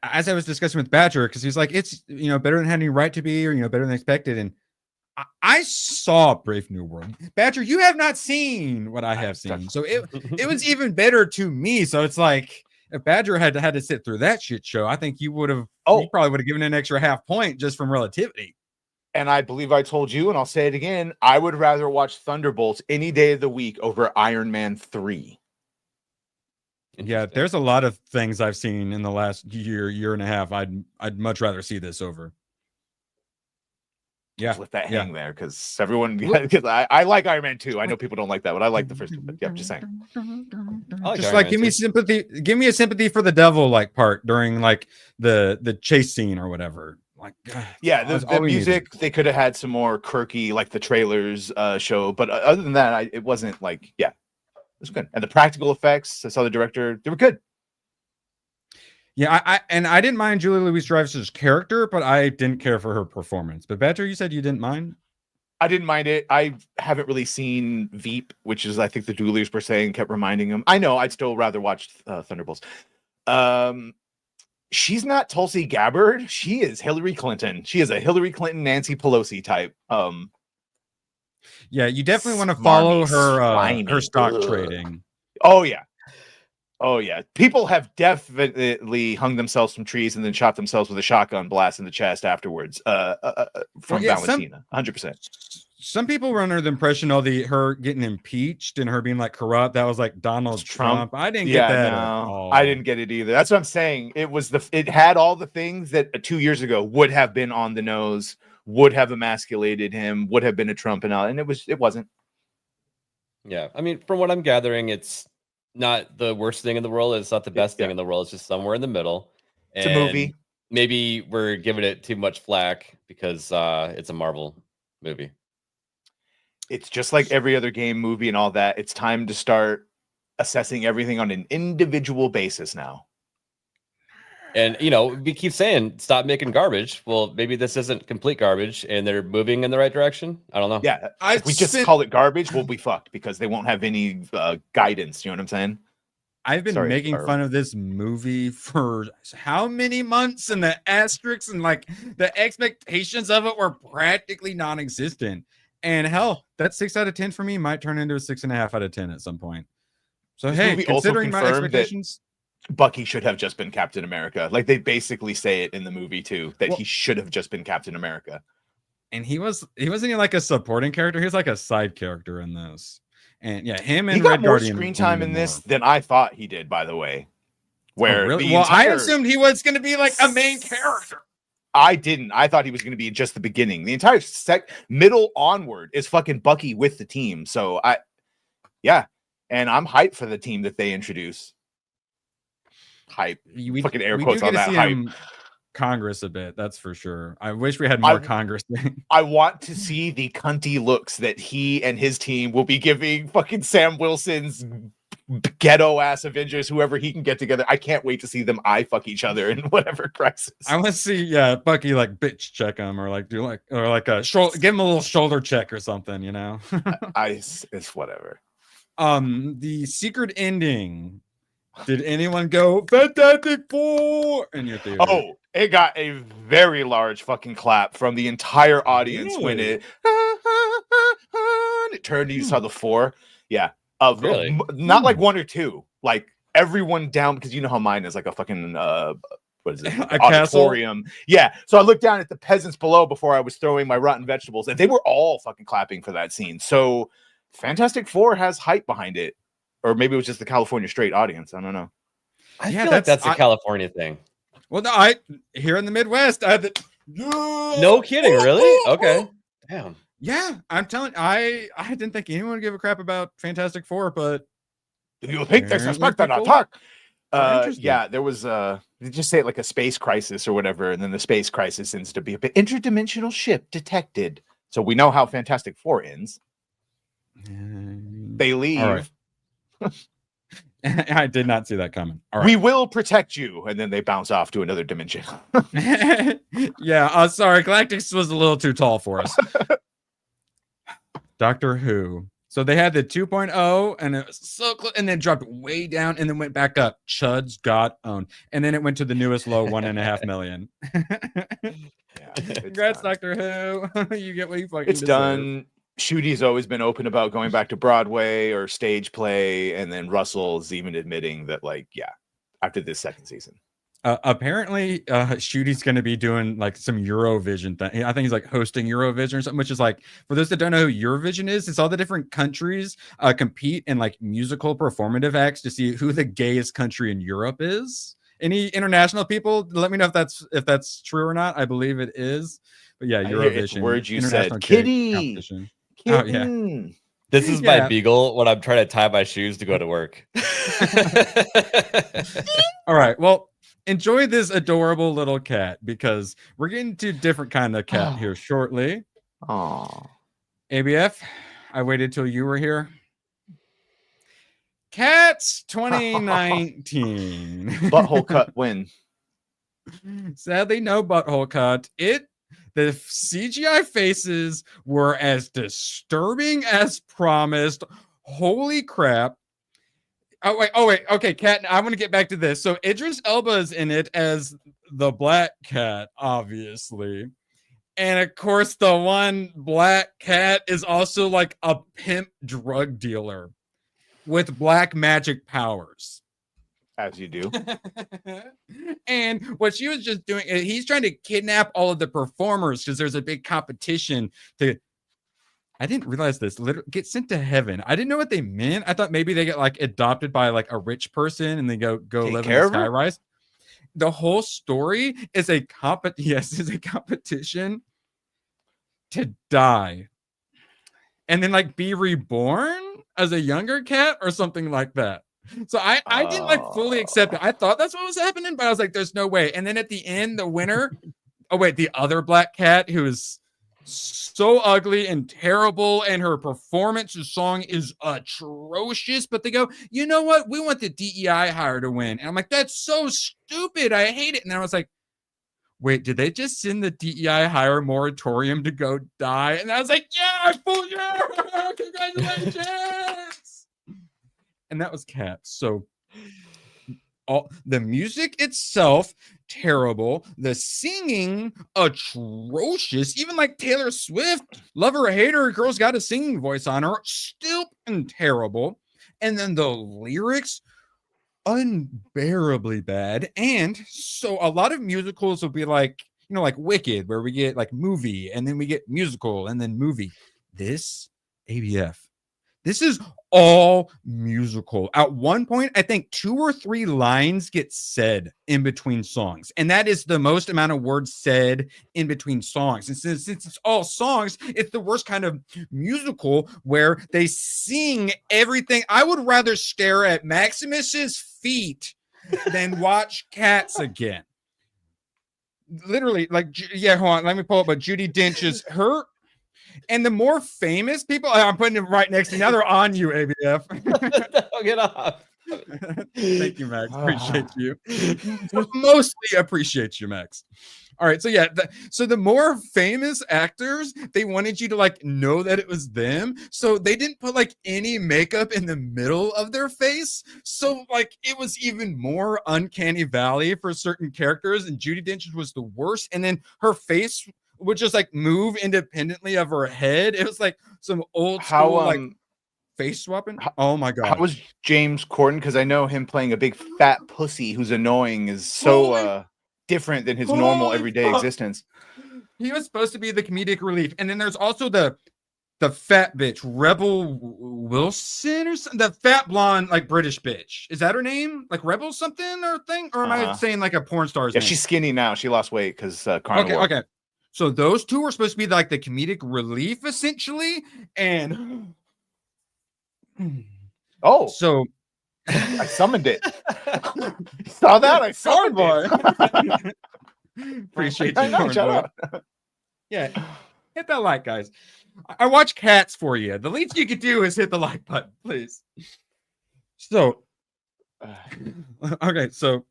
as I was discussing with Badger, because he's like, it's better than had any right to be, or better than expected. And I saw Brave New World. Badger, you have not seen what I have seen, so it was even better to me. So it's like, if Badger had to sit through that shit show, I think you would have. You probably would have given an extra half point just from relativity. And I believe I told you, and I'll say it again, I would rather watch Thunderbolts any day of the week over Iron Man 3. Yeah, there's a lot of things I've seen in the last year and a half. I'd much rather see this over. Yeah, just let that hang there, because everyone. Because I like Iron Man 2. I know people don't like that, but I like the first two. But yeah, I'm just saying. Just like give me sympathy. Give me a sympathy for the devil like part during like the chase scene or whatever. Like, yeah, the music they could have had some more quirky, like the trailers show. But other than that, it wasn't like it was good. And the practical effects, I saw the director, they were good. Yeah, I didn't mind Julia Louis-Dreyfus's character, but I didn't care for her performance. But Badger, you said you didn't mind? I didn't mind it. I haven't really seen Veep, which is I think the Doolies were saying, kept reminding him. I know I'd still rather watch Thunderbolts. She's not Tulsi Gabbard. She is Hillary Clinton. She is a Hillary Clinton, Nancy Pelosi type. Yeah, you definitely want to follow her stock trading. Oh yeah. People have definitely hung themselves from trees and then shot themselves with a shotgun blast in the chest afterwards. From Valentina, 100%. Some people were under the impression her getting impeached and her being like corrupt. That was like Donald Trump. I didn't get that. I didn't get it either. That's what I'm saying. It had all the things that 2 years ago would have been on the nose, would have emasculated him, would have been a Trump and all, and it wasn't. Yeah, I mean, from what I'm gathering, it's not the worst thing in the world. It's not the best thing in the world. It's just somewhere in the middle. It's a movie. Maybe we're giving it too much flack because it's a Marvel movie. It's just like every other game, movie, and all that. It's time to start assessing everything on an individual basis now. And, you know, we keep saying, stop making garbage. Well, maybe this isn't complete garbage and they're moving in the right direction. I don't know. Yeah. If we just call it garbage, we'll be fucked because they won't have any guidance. You know what I'm saying? I've been making fun of this movie for how many months, and the asterisks and like the expectations of it were practically non-existent. And hell, that 6 out of 10 for me might turn into a 6.5 out of 10 at some point. So This hey, movie also considering my confirmed expectations, Bucky should have just been Captain America. Like they basically say it in the movie too, that he should have just been Captain America. And he wasn't even like a supporting character. He was like a side character in this. And yeah, him and He got Red more Guardian screen time in this than I thought he did, by the way. Where really? the Well, I entire... assumed he was going to be like a main character. I didn't. I thought he was going to be just the beginning. The entire middle onward is fucking Bucky with the team. So yeah. And I'm hyped for the team that they introduce. Hype. Fucking air quotes on that hype. Congress a bit, that's for sure. I wish we had more Congress thing. I want to see the cunty looks that he and his team will be giving fucking Sam Wilson's ghetto ass Avengers, whoever he can get together. I can't wait to see them eye fuck each other in whatever crisis. I want to see Bucky like bitch check him or like do like a shoulder, give him a little shoulder check or something, you know. It's whatever. The secret ending. Did anyone go Fantastic Four in your theater? Oh, it got a very large fucking clap from the entire audience when it turned. You saw the 4, yeah. Really? Not like 1 or 2, like everyone down, because you know how mine is like a fucking what is it? Auditorium. Castle? Yeah. So I looked down at the peasants below before I was throwing my rotten vegetables, and they were all fucking clapping for that scene. So Fantastic Four has hype behind it. Or maybe it was just the California straight audience. I don't know. I feel like that's a California thing. Well, no, here in the Midwest, I had the no kidding, really? Okay. Damn. Yeah, I'm telling I didn't think anyone would give a crap about Fantastic Four, but do you think they suspect an attack? Yeah, there was they just say it like a space crisis or whatever, and then the space crisis ends to be a bit interdimensional ship detected. So we know how Fantastic Four ends. They leave. All right. I did not see that coming. All right. We will protect you, and then they bounce off to another dimension. Yeah, sorry, Galactus was a little too tall for us. Doctor Who. So they had the 2.0, and it was so close, and then dropped way down, and then went back up. Chuds got owned, and then it went to the newest low, 1.5 million. Congrats, done. Doctor Who. You get what you fucking. It's deserve. Done. Shooty's always been open about going back to Broadway or stage play, and then Russell's even admitting that, like, yeah, after this second season. Apparently, Shooty's going to be doing like some Eurovision thing. I think he's like hosting Eurovision or something, which is like, for those that don't know who Eurovision is, it's all the different countries compete in like musical performative acts to see who the gayest country in Europe is. Any international people, let me know if that's true or not. I believe it is. But yeah, Eurovision. Words you said, kitty. Oh, yeah. This is my beagle when I'm trying to tie my shoes to go to work. All right. Well, enjoy this adorable little cat, because we're getting to a different kind of cat here shortly. Oh, ABF, I waited till you were here. Cats 2019. Butthole cut win. Sadly, no butthole cut. The CGI faces were as disturbing as promised. Holy crap. Oh, wait. Okay, Cat, I want to get back to this. So Idris Elba's in it as the black cat, obviously. And of course, the one black cat is also like a pimp drug dealer with black magic powers. As you do. And what she was just doing, he's trying to kidnap all of the performers because there's a big competition to, I didn't realize this, literally get sent to heaven. I didn't know what they meant. I thought maybe they get like adopted by like a rich person and they go live in a skyrise. The whole story is a competition to die and then like be reborn as a younger cat or something like that. So I didn't like fully accept it. I thought that's what was happening, but I was like, there's no way. And then at the end, the winner, oh wait, the other black cat who is so ugly and terrible, and her performance, the song is atrocious, but they go, you know what? We want the DEI hire to win. And I'm like, that's so stupid. I hate it. And I was like, wait, did they just send the DEI hire moratorium to go die? And I was like, yeah, congratulations. And that was Cats. So all the music itself, terrible. The singing, atrocious. Even like Taylor Swift, love her or hate her, girl's got a singing voice on her, still terrible. And then the lyrics, unbearably bad. And so a lot of musicals will be like, you know, like Wicked, where we get like movie and then we get musical and then movie. This ABF, this is all musical. At one point, I think 2 or 3 lines get said in between songs, and that is the most amount of words said in between songs. And since it's all songs, it's the worst kind of musical where they sing everything. I would rather stare at Maximus's feet than watch Cats again. Literally, like, yeah, hold on, let me pull up. But Judi Dench's her. And the more famous people, I'm putting them right next to you. Now they're on you, ABF. Get off. Thank you, Max. Appreciate you. Mostly appreciate you, Max. All right. So yeah, so the more famous actors, they wanted you to like know that it was them. So they didn't put like any makeup in the middle of their face. So like it was even more uncanny valley for certain characters. And Judi Dench was the worst. And then her face would just like move independently of her head. It was like some old school like face swapping. Oh my god! How was James Corden? Because I know him playing a big fat pussy who's annoying is so different than his normal everyday existence. He was supposed to be the comedic relief, and then there's also the fat bitch, Rebel Wilson, or something. The fat blonde like British bitch. Is that her name? Like Rebel something or thing? Or am I saying like a porn star's name? She's skinny now. She lost weight because carnivore. Okay. So those two were supposed to be like the comedic relief, essentially, and so I summoned it. Saw that? I summoned it. Appreciate you, shut up. Yeah, hit that like, guys. I watch Cats for you. The least you could do is hit the like button, please. So, okay, so.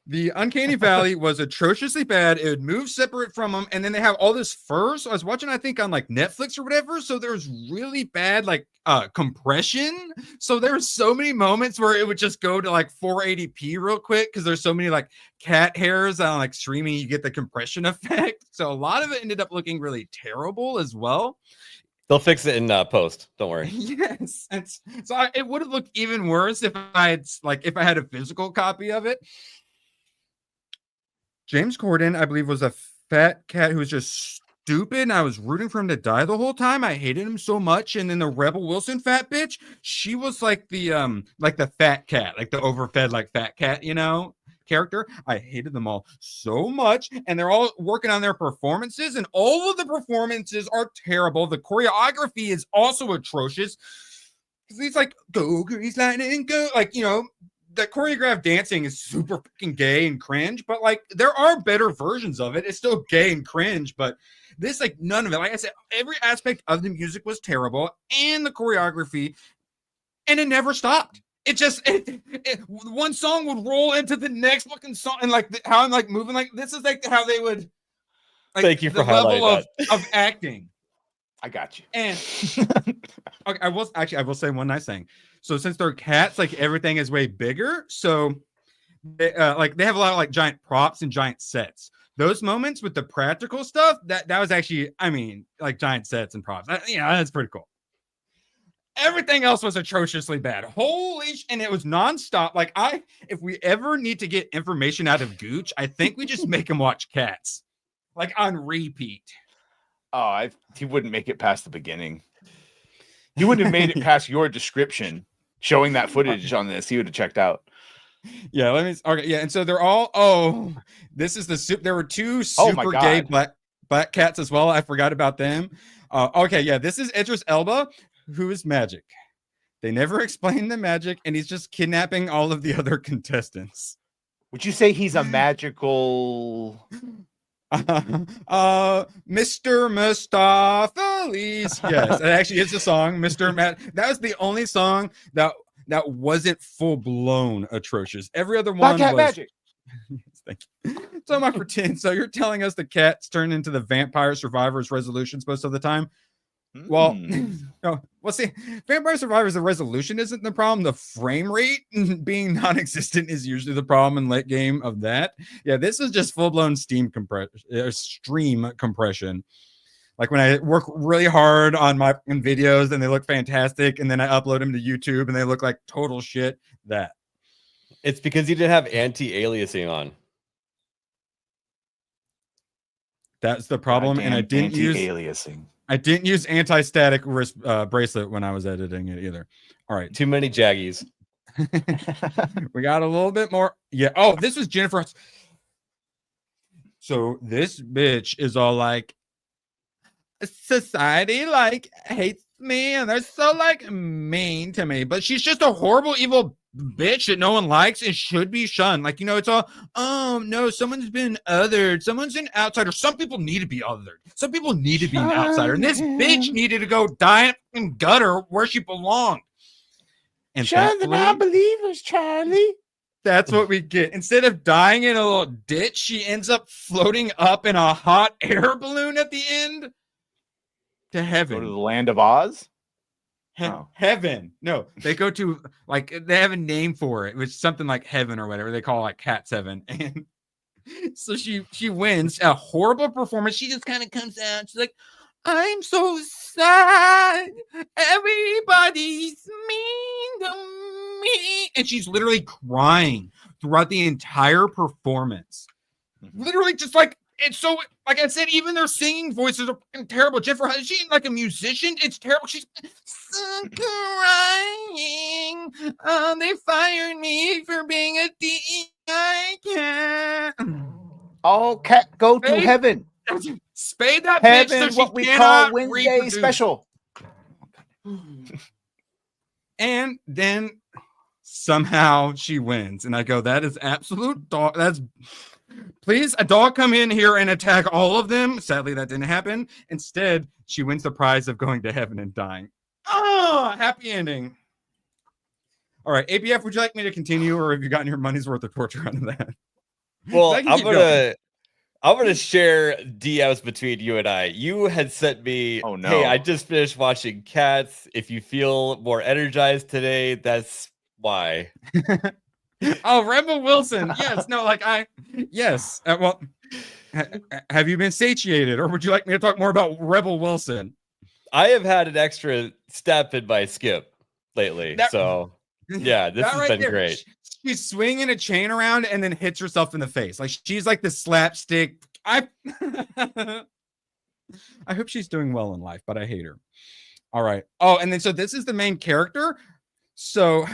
The Uncanny Valley was atrociously bad. It would move separate from them, and then they have all this fur. So I was watching, I think, on like Netflix or whatever. So there's really bad like compression. So there's so many moments where it would just go to like 480p real quick because there's so many like cat hairs on like streaming. You get the compression effect. So a lot of it ended up looking really terrible as well. They'll fix it in post. Don't worry. Yes, it would have looked even worse if I had a physical copy of it. James Corden, I believe, was a fat cat who was just stupid. And I was rooting for him to die the whole time. I hated him so much. And then the Rebel Wilson fat bitch, she was like the fat cat, like the overfed like fat cat, you know, character. I hated them all so much. And they're all working on their performances, and all of the performances are terrible. The choreography is also atrocious. He's like, go Grease Lightning, go, like, you know. The choreographed dancing is super freaking gay and cringe, but like there are better versions of it. It's still gay and cringe, but this, like, none of it. Like I said, every aspect of the music was terrible, and the choreography, and it never stopped. It just one song would roll into the next fucking song, and like how I'm like moving, like this is like how they would. Like, thank you for highlighting that. Of acting. I got you. And okay, I will say one nice thing. So since they're cats, like everything is way bigger. So they have a lot of like giant props and giant sets. Those moments with the practical stuff, that was actually, I mean, like giant sets and props. That's pretty cool. Everything else was atrociously bad. And it was nonstop. Like if we ever need to get information out of Gooch, I think we just make him watch Cats, like on repeat. Oh, he wouldn't make it past the beginning. He wouldn't have made it past your description showing that footage on this. He would have checked out. Yeah, and so they're all. This is the soup. There were 2 super gay black cats as well. I forgot about them. Okay, yeah, this is Idris Elba, who is Magic. They never explain the magic, and he's just kidnapping all of the other contestants. Would you say he's a magical? Mr. Mustaphalis. Yes, it actually is a song, Mr. Matt. That was the only song that wasn't full blown atrocious. Every other one was magic. Yes, thank you. So my pretend. So you're telling us the cats turn into the Vampire Survivors resolutions most of the time? Well, no. Well, see, Vampire Survivors, the resolution isn't the problem. The frame rate being non-existent is usually the problem in late game of that. Yeah, this is just full-blown stream compression. Like when I work really hard on my videos and they look fantastic, and then I upload them to YouTube and they look like total shit. That. It's because you didn't have anti-aliasing on. That's the problem, and I didn't use aliasing. I didn't use anti-static wrist bracelet when I was editing it either. All right. Too many Jaggies. We got a little bit more. Yeah. Oh, this was Jennifer. So this bitch is all like, society like hates me and they're so like mean to me, but she's just a horrible, evil bitch that no one likes and should be shunned. Like, you know, it's all, oh no, someone's been othered, someone's an outsider. Some people need to be othered, some people need to be an outsider, and this bitch needed to go die in gutter where she belonged. And Shun the non-believers, Charlie. That's what we get. Instead of dying in a little ditch, she ends up floating up in a hot air balloon at the end to heaven. Go to the land of Oz? Heaven. No, they go to, like, they have a name for it, which is something like heaven or whatever. They call it like Cat's Heaven. And so she wins a horrible performance. She just kind of comes out. She's like, I'm so sad. Everybody's mean to me. And she's literally crying throughout the entire performance. Literally just like, it's so, like I said, even their singing voices are terrible. Jennifer, is she like a musician? It's terrible. She's crying. They fired me for being a DEI cat. All cat go to heaven. Spade that heaven, bitch so what we call Wednesday special. And then somehow she wins. And I go, that is absolute dog. That's... Please, a dog come in here and attack all of them. Sadly, that didn't happen. Instead, she wins the prize of going to heaven and dying. Oh, happy ending. All right, ABF, would you like me to continue, or have you gotten your money's worth of torture out of that? Well, I'm gonna share DMs between you and I. You had sent me, oh no, hey, I just finished watching Cats. If you feel more energized today, that's why. Oh, Rebel Wilson. Yes. No, like yes. Well, have you been satiated, or would you like me to talk more about Rebel Wilson? I have had an extra step in my skip lately. So yeah, this has been great. She's swinging a chain around and then hits herself in the face. Like she's like the slapstick. I hope she's doing well in life, but I hate her. All right. Oh, and then so this is the main character. So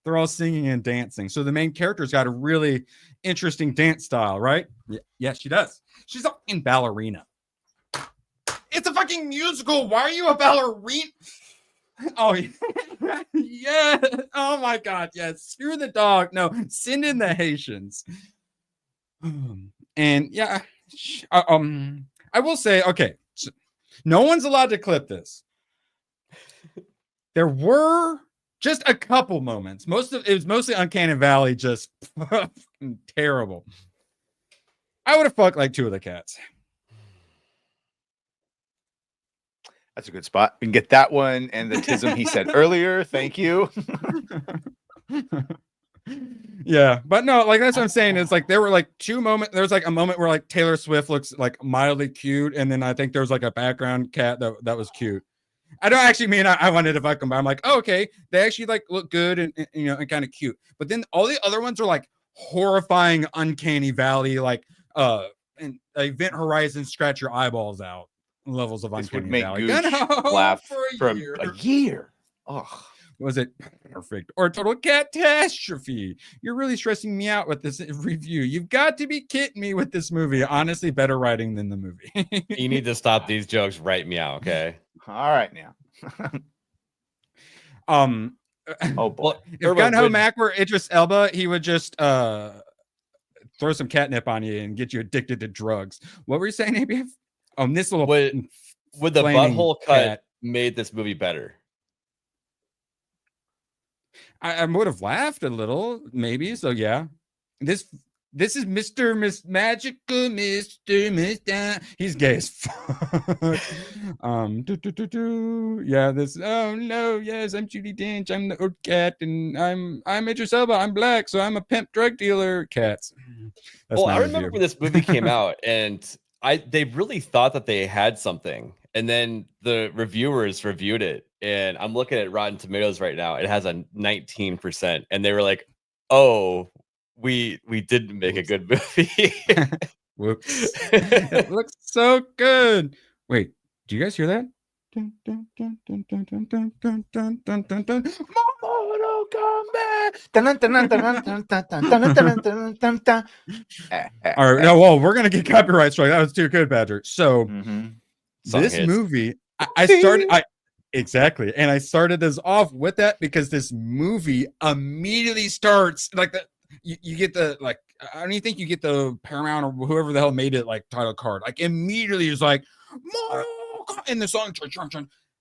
they're all singing and dancing. So the main character's got a really interesting dance style, right? Yeah, she does. She's a fucking ballerina. It's a fucking musical. Why are you a ballerina? Oh, yeah. Oh my God. Yes. Screw the dog. No, send in the Haitians. And yeah, I will say, okay, so no one's allowed to clip this. There were just a couple moments. It was mostly Uncanny Valley, just terrible. I would have fucked like two of the cats. That's a good spot. We can get that one and the tism he said earlier. Thank you. Yeah, but no, like that's what I'm saying. It's like there were like two moments. There was like a moment where like Taylor Swift looks like mildly cute, and then I think there was like a background cat that was cute. I don't actually mean I wanted to fuck them, but I'm like, oh, okay, they actually like look good and you know and kind of cute. But then all the other ones are like horrifying, Uncanny Valley, like and Event Horizon, scratch your eyeballs out levels of This Uncanny would make Valley. Gooch laugh for year. a year. Oh, Was it perfect or total catastrophe? You're really stressing me out with this review. You've got to be kidding me with this movie. Honestly, better writing than the movie. You need to stop these jokes right meow, okay? all right now. Oh boy. Well, If Gun Ho Mac were Idris Elba, he would just throw some catnip on you and get you addicted to drugs. What were you saying, ABF? This little would the flaming butthole cut cat. made this movie better? I would have laughed a little, maybe. So yeah, this is Mr. Magical Mr. Mr. He's gay as fuck. Yeah, this. Oh no, yes, I'm Judi Dench. I'm the old cat, and I'm Idris Elba. I'm black, so I'm a pimp drug dealer. Cats. That's I remember when this movie came out, and they really thought that they had something, and then the reviewers reviewed it, and I'm looking at Rotten Tomatoes right now. It has a 19%, and they were like, "Oh, we didn't make a good movie." Whoops! It looks so good. Wait, do you guys hear that? Mortal Kombat. All right, no, well, we're gonna get copyright strike. That was too good, Badger. So this movie, I started. Exactly, and I started this off with that because this movie immediately starts like the you get the like. I don't even think you get the Paramount or whoever the hell made it like title card. Like immediately it's like in the song,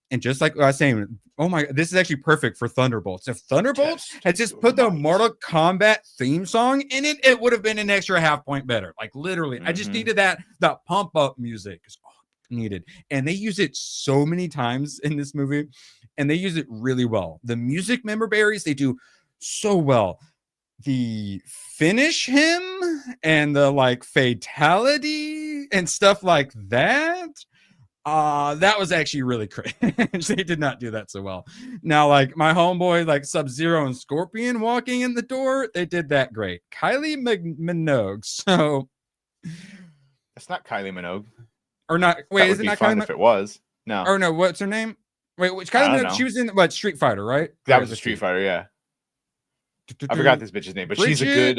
and just like I was saying, oh my, this is actually perfect for Thunderbolts. If Thunderbolts had just put the Mortal Kombat theme song in it, it would have been an extra half point better. Like literally, I just needed that pump up music is all needed, and they use it so many times in this movie, and they use it really well. The music memorabilities they do so well. The finish him and the like fatality and stuff like that. That was actually really cringe. They did not do that so well. Now, like my homeboy, like Sub-Zero and Scorpion walking in the door, they did that great. Kylie Minogue. So that's not Kylie Minogue. Or not? Wait, is it not Kylie? If it was, no. Or no? What's her name? Wait, which Kylie Minogue? She was in what? Street Fighter, right? That was a Street Fighter, yeah. I forgot this bitch's name, but she's a good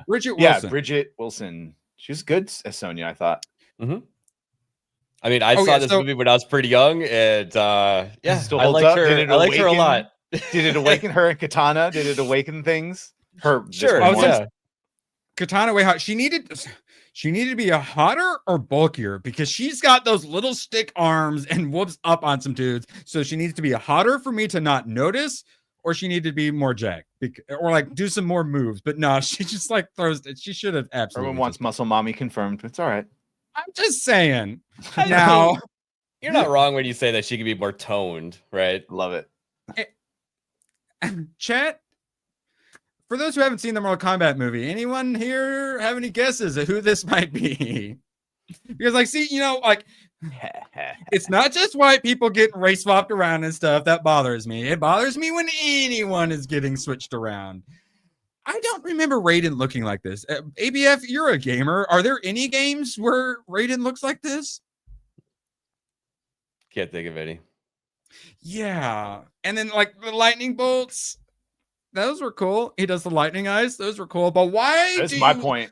Bridget Wilson. Yeah, Bridget Wilson. She was good as Sonya, I thought. I mean, I saw this movie when I was pretty young, and yeah, still I liked up? her. I liked her a lot. Did it awaken her and Katana? Did it awaken things? Her sure. Yeah. Katana, way hot. She needed to be a hotter or bulkier because she's got those little stick arms and whoops up on some dudes. So she needs to be a hotter for me to not notice, or she needed to be more jacked, or like do some more moves. But no, she just like throws it. She should have absolutely. Everyone wants muscle mommy confirmed. It's all right. I'm just saying. Now, you're not wrong when you say that she could be more toned, right? Love it. Chat. For those who haven't seen the Mortal Kombat movie, anyone here have any guesses of who this might be? Because, like, see, you know, like, it's not just white people getting race swapped around and stuff that bothers me. It bothers me when anyone is getting switched around. I don't remember Raiden looking like this. ABF, you're a gamer. Are there any games where Raiden looks like this? Can't think of any. Yeah. And then, like, the lightning bolts. Those were cool. He does the lightning eyes. Those were cool. But why? That's my point.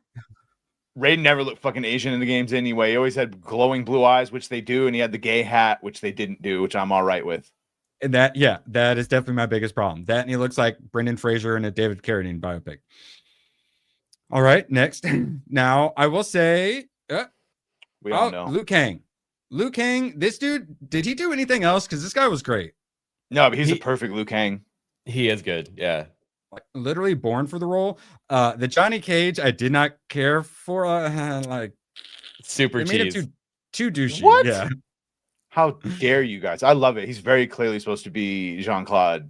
Raiden never looked fucking Asian in the games anyway. He always had glowing blue eyes, which they do, and he had the gay hat, which they didn't do, which I'm all right with. And that is definitely my biggest problem. That and he looks like Brendan Fraser in a David Carradine biopic. All right, next. Now I will say, we all know Liu Kang. Liu Kang. This dude, did he do anything else? Because this guy was great. No, but he's a perfect Liu Kang. He is good. Yeah. Like literally born for the role. The Johnny Cage, I did not care for. Like super cheese. Made him too douchey. What? Yeah. How dare you guys? I love it. He's very clearly supposed to be Jean-Claude.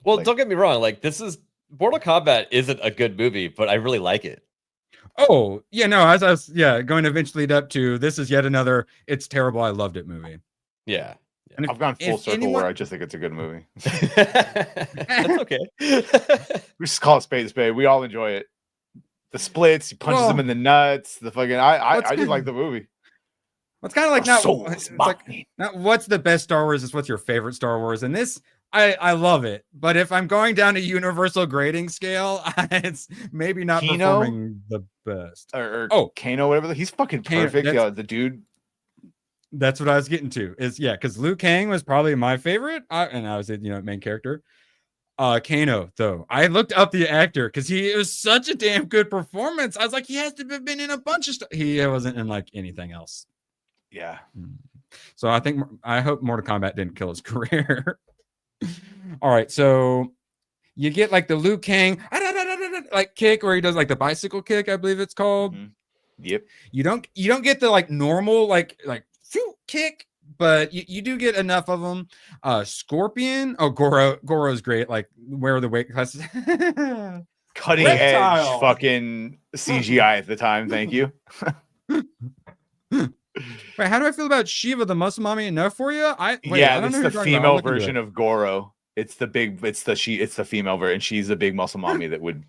Well, don't get me wrong. Like, this is Mortal Kombat isn't a good movie, but I really like it. Oh, yeah, no, as I was going to eventually lead up to this is yet another it's terrible, I loved it movie. Yeah. And I've gone full circle where I just think it's a good movie. That's okay. We just call it spade to spade. We all enjoy it. The splits, he punches them in the nuts. The fucking I just like the movie. It's kind of like not what's the best Star Wars, it's what's your favorite Star Wars. And this, I love it. But if I'm going down a universal grading scale, it's maybe not performing the best. Or Kano, whatever. He's fucking perfect. The dude. That's what I was getting to. Is because Liu Kang was probably my favorite, and I was main character. Kano, though, I looked up the actor because it was such a damn good performance. I was like, he has to have been in a bunch of stuff. He wasn't in like anything else. Yeah. So I hope Mortal Kombat didn't kill his career. All right, so you get like the Liu Kang like kick where he does like the bicycle kick, I believe it's called. Yep. You don't get the like normal like kick, but you do get enough of them. Scorpion, Goro's great. Like where are the weight classes? Cutting edge fucking CGI at the time. Thank you. Wait, how do I feel about Shiva, the muscle mommy? Enough for you? It's the female version of Goro. It's the female version. She's a big muscle mommy that would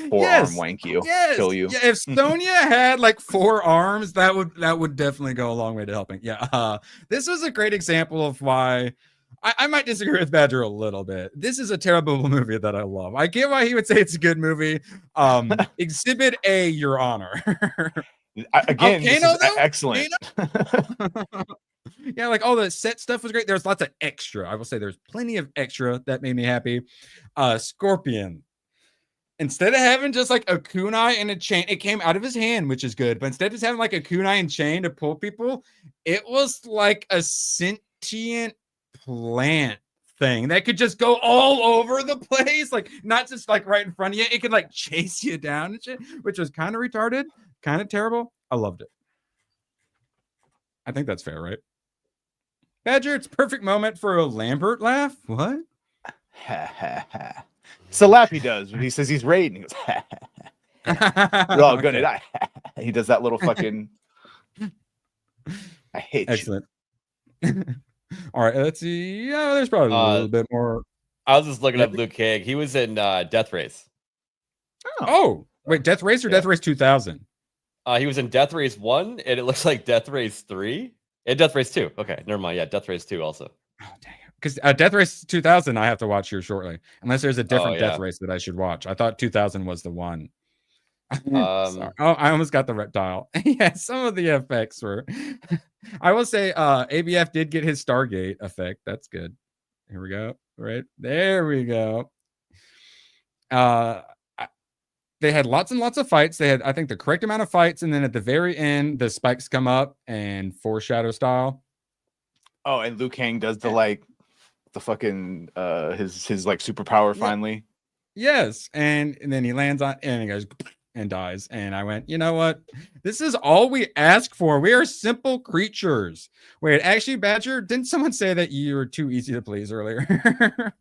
forearm wank you, kill you. Yeah, if Sonya had like 4 arms, that would definitely go a long way to helping. Yeah, this was a great example of why I might disagree with Badger a little bit. This is a terrible movie that I love. I get why he would say it's a good movie. Exhibit A, Your Honor. Again, this is excellent. Yeah, like all the set stuff was great. There's lots of extra. I will say there's plenty of extra that made me happy. Scorpion. Instead of having just like a kunai and a chain, it came out of his hand, which is good. But instead of just having like a kunai and chain to pull people, it was like a sentient plant thing that could just go all over the place, like not just like right in front of you. It could like chase you down and shit, which was kind of retarded, kind of terrible. I loved it. I think that's fair, right? Badger, it's a perfect moment for a Lambert laugh. What? It's a laugh he does when he says he's raiding. He goes, we're all gonna die. He does that little fucking. I hate Excellent. All right, let's see. Yeah, there's probably a little bit more. I was just looking up Liu Kang. He was in Death Race. Oh, wait, Death Race or Death Race 2000? He was in Death Race 1, and it looks like Death Race 3 and Death Race 2. Okay, never mind. Yeah, Death Race 2 also. Oh, dang it. Because Death Race 2000, I have to watch here shortly. Unless there's a different Death Race that I should watch. I thought 2000 was the one. Sorry. Oh, I almost got the reptile. Yeah, some of the effects were. I will say ABF did get his Stargate effect. That's good. Here we go. Right there we go. They had lots and lots of fights. They had, I think, the correct amount of fights, and then at the very end, the spikes come up and foreshadow style. Oh, and Liu Kang does the fucking his like superpower finally. Yes, and then he lands on and he goes and dies. And I went, you know what? This is all we ask for. We are simple creatures. Wait, actually, Badger, didn't someone say that you were too easy to please earlier?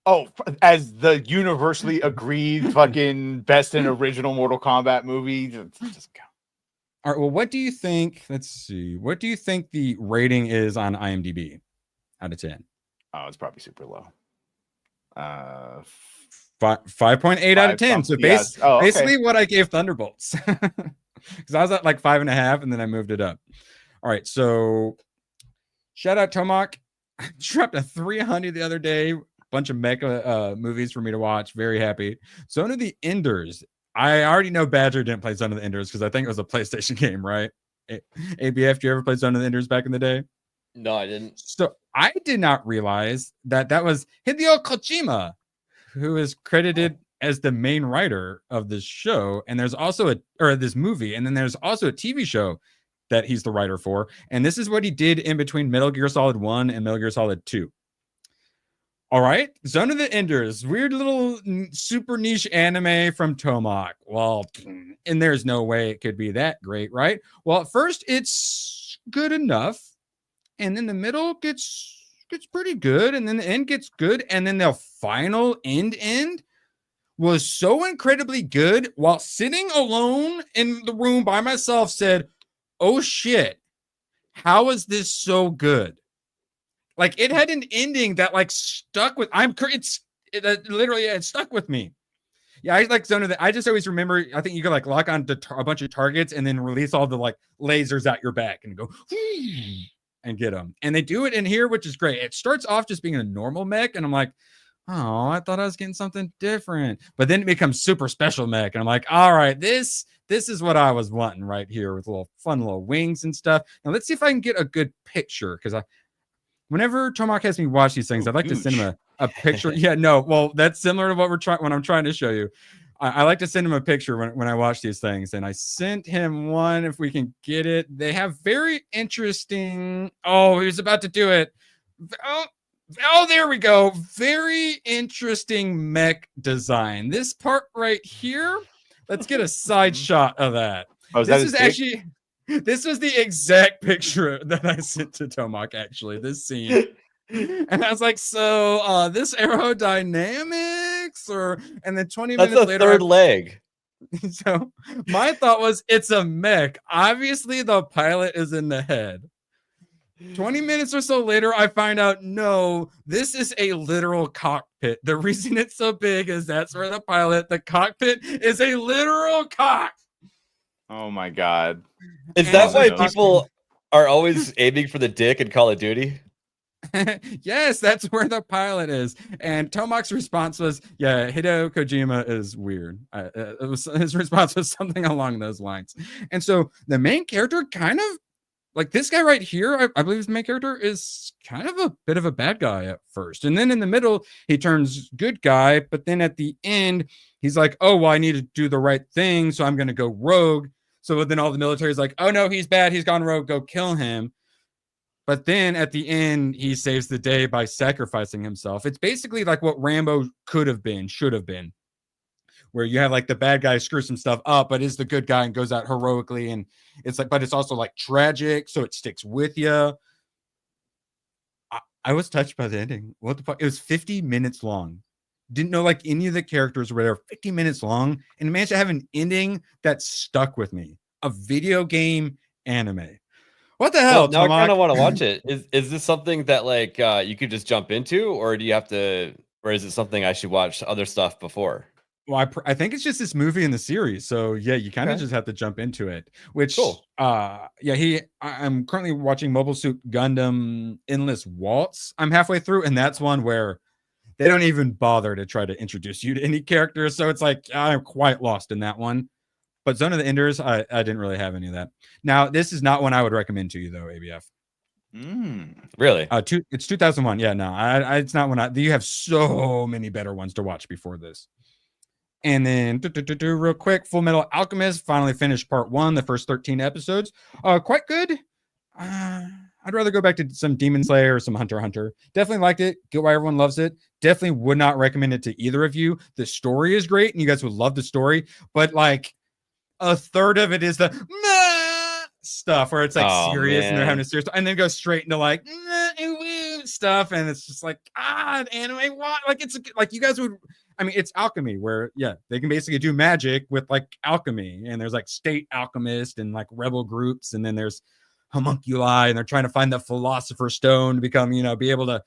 Oh, as the universally agreed fucking best in original Mortal Kombat movie. Just go. All right, well, what do you think? Let's see. What do you think the rating is on IMDb out of 10? Oh, it's probably super low. 5.8 out of 10. So basically what I gave Thunderbolts. Because I was at like 5.5 and then I moved it up. All right, so shout out Tomac. I dropped a 300 the other day. Bunch of mecha movies for me to watch. Very happy. Zone of the Enders. I already know Badger didn't play Zone of the Enders because I think it was a PlayStation game, right? ABF, did you ever play Zone of the Enders back in the day? No, I didn't. So I did not realize that was Hideo Kojima, who is credited as the main writer of this show. And there's also this movie, and then there's also a TV show that he's the writer for. And this is what he did in between Metal Gear Solid 1 and Metal Gear Solid 2. All right, Zone of the Enders, weird little super niche anime from Tomac. Well, and there's no way it could be that great, right? Well, at first it's good enough, and then the middle gets pretty good, and then the end gets good, and then the final end was so incredibly good. While sitting alone in the room by myself, said, "Oh shit, how is this so good?" Like it had an ending that like stuck with. It stuck with me. Yeah, I like Zone of the. I just always remember. I think you could like lock on a bunch of targets and then release all the like lasers out your back and go and get them. And they do it in here, which is great. It starts off just being a normal mech, and I'm like, oh, I thought I was getting something different. But then it becomes super special mech. And I'm like, all right, this is what I was wanting right here with little fun little wings and stuff. Now let's see if I can get a good picture. Because whenever Tomac has me watch these things, I'd like to send him a picture. Yeah, no, well, that's similar to what I'm trying to show you. I like to send him a picture when I watch these things. And I sent him one, if we can get it. They have very interesting. Oh, he was about to do it. Oh, there we go. Very interesting mech design. This part right here. Let's get a side shot of that. Oh, this was the exact picture that I sent to Tomac, actually, this scene. And I was like, so this aerodynamics and then 20 That's minutes a later. third leg. So my thought was it's a mech. Obviously, the pilot is in the head. 20 minutes or so later, I find out, no, this is a literal cockpit. The reason it's so big is that's where the cockpit is a literal cock. Oh my God. Is that why people are always aiming for the dick in Call of Duty? Yes, that's where the pilot is. And Tomac's response was, yeah, Hideo Kojima is weird. His response was something along those lines. And so the main character kind of, like this guy right here, I believe his main character is kind of a bit of a bad guy at first. And then in the middle, he turns good guy. But then at the end, he's like, oh, well, I need to do the right thing. So I'm going to go rogue. So then all the military is like, oh, no, he's bad. He's gone rogue. Go kill him. But then at the end, he saves the day by sacrificing himself. It's basically like what Rambo should have been, where you have like the bad guy screw some stuff up, but is the good guy and goes out heroically. And it's like, but it's also like tragic. So it sticks with you. I was touched by the ending. What the fuck? It was 50 minutes long. Didn't know like any of the characters were there. 50 minutes long. And managed to have an ending that stuck with me. A video game anime. What the hell? Well, now I kind of want to watch it. Is this something that like you could just jump into, or do you have to, or is it something I should watch other stuff before? Well, I think it's just this movie in the series. So yeah, you kind of just have to jump into it. Which cool. I'm currently watching Mobile Suit Gundam Endless Waltz. I'm halfway through, and that's one where they don't even bother to try to introduce you to any characters. So it's like I'm quite lost in that one. But Zone of the Enders, I didn't really have any of that. Now, this is not one I would recommend to you, though, ABF. Really? It's 2001. Yeah, no, it's not one. You have so many better ones to watch before this. And then, real quick, Full Metal Alchemist finally finished part 1, the first 13 episodes. Quite good. I'd rather go back to some Demon Slayer or some Hunter x Hunter. Definitely liked it. Get why everyone loves it. Definitely would not recommend it to either of you. The story is great, and you guys would love the story. But, like, a third of it is the stuff where it's like serious and they're having a serious, and then go straight into like stuff, and it's just like anime. What? Like it's like you guys would. I mean, it's alchemy where they can basically do magic with like alchemy, and there's like state alchemist and like rebel groups, and then there's homunculi, and they're trying to find the philosopher's stone to become be able to.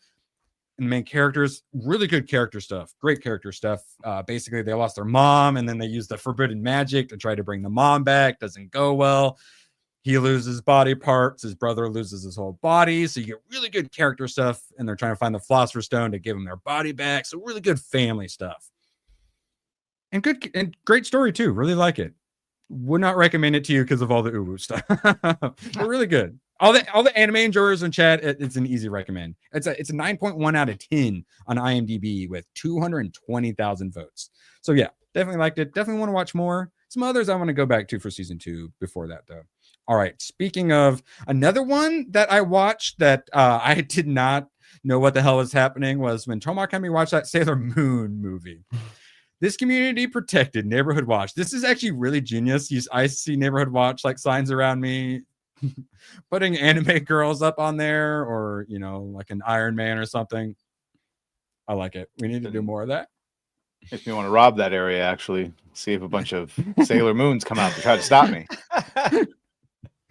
And main characters, really good character stuff, great character stuff. Basically, they lost their mom, and then they use the forbidden magic to try to bring the mom back. Doesn't go well. He loses body parts. His brother loses his whole body. So you get really good character stuff, and they're trying to find the philosopher's stone to give them their body back. So really good family stuff, and great story too. Really like it. Would not recommend it to you because of all the uwu stuff, but really good. All the anime enjoyers in chat, it's an easy recommend. It's a 9.1 out of 10 on IMDb with 220,000 votes. So yeah, definitely liked it. Definitely want to watch more. Some others I want to go back to for season 2 before that though. All right. Speaking of another one that I watched that I did not know what the hell was happening was when Tomac had me watch that Sailor Moon movie. This community protected Neighborhood Watch. This is actually really genius. I see Neighborhood Watch like signs around me. Putting anime girls up on there, or like an Iron Man or something. I like it. We need to do more of that. Makes me want to rob that area, actually. See if a bunch of Sailor Moons come out to try to stop me.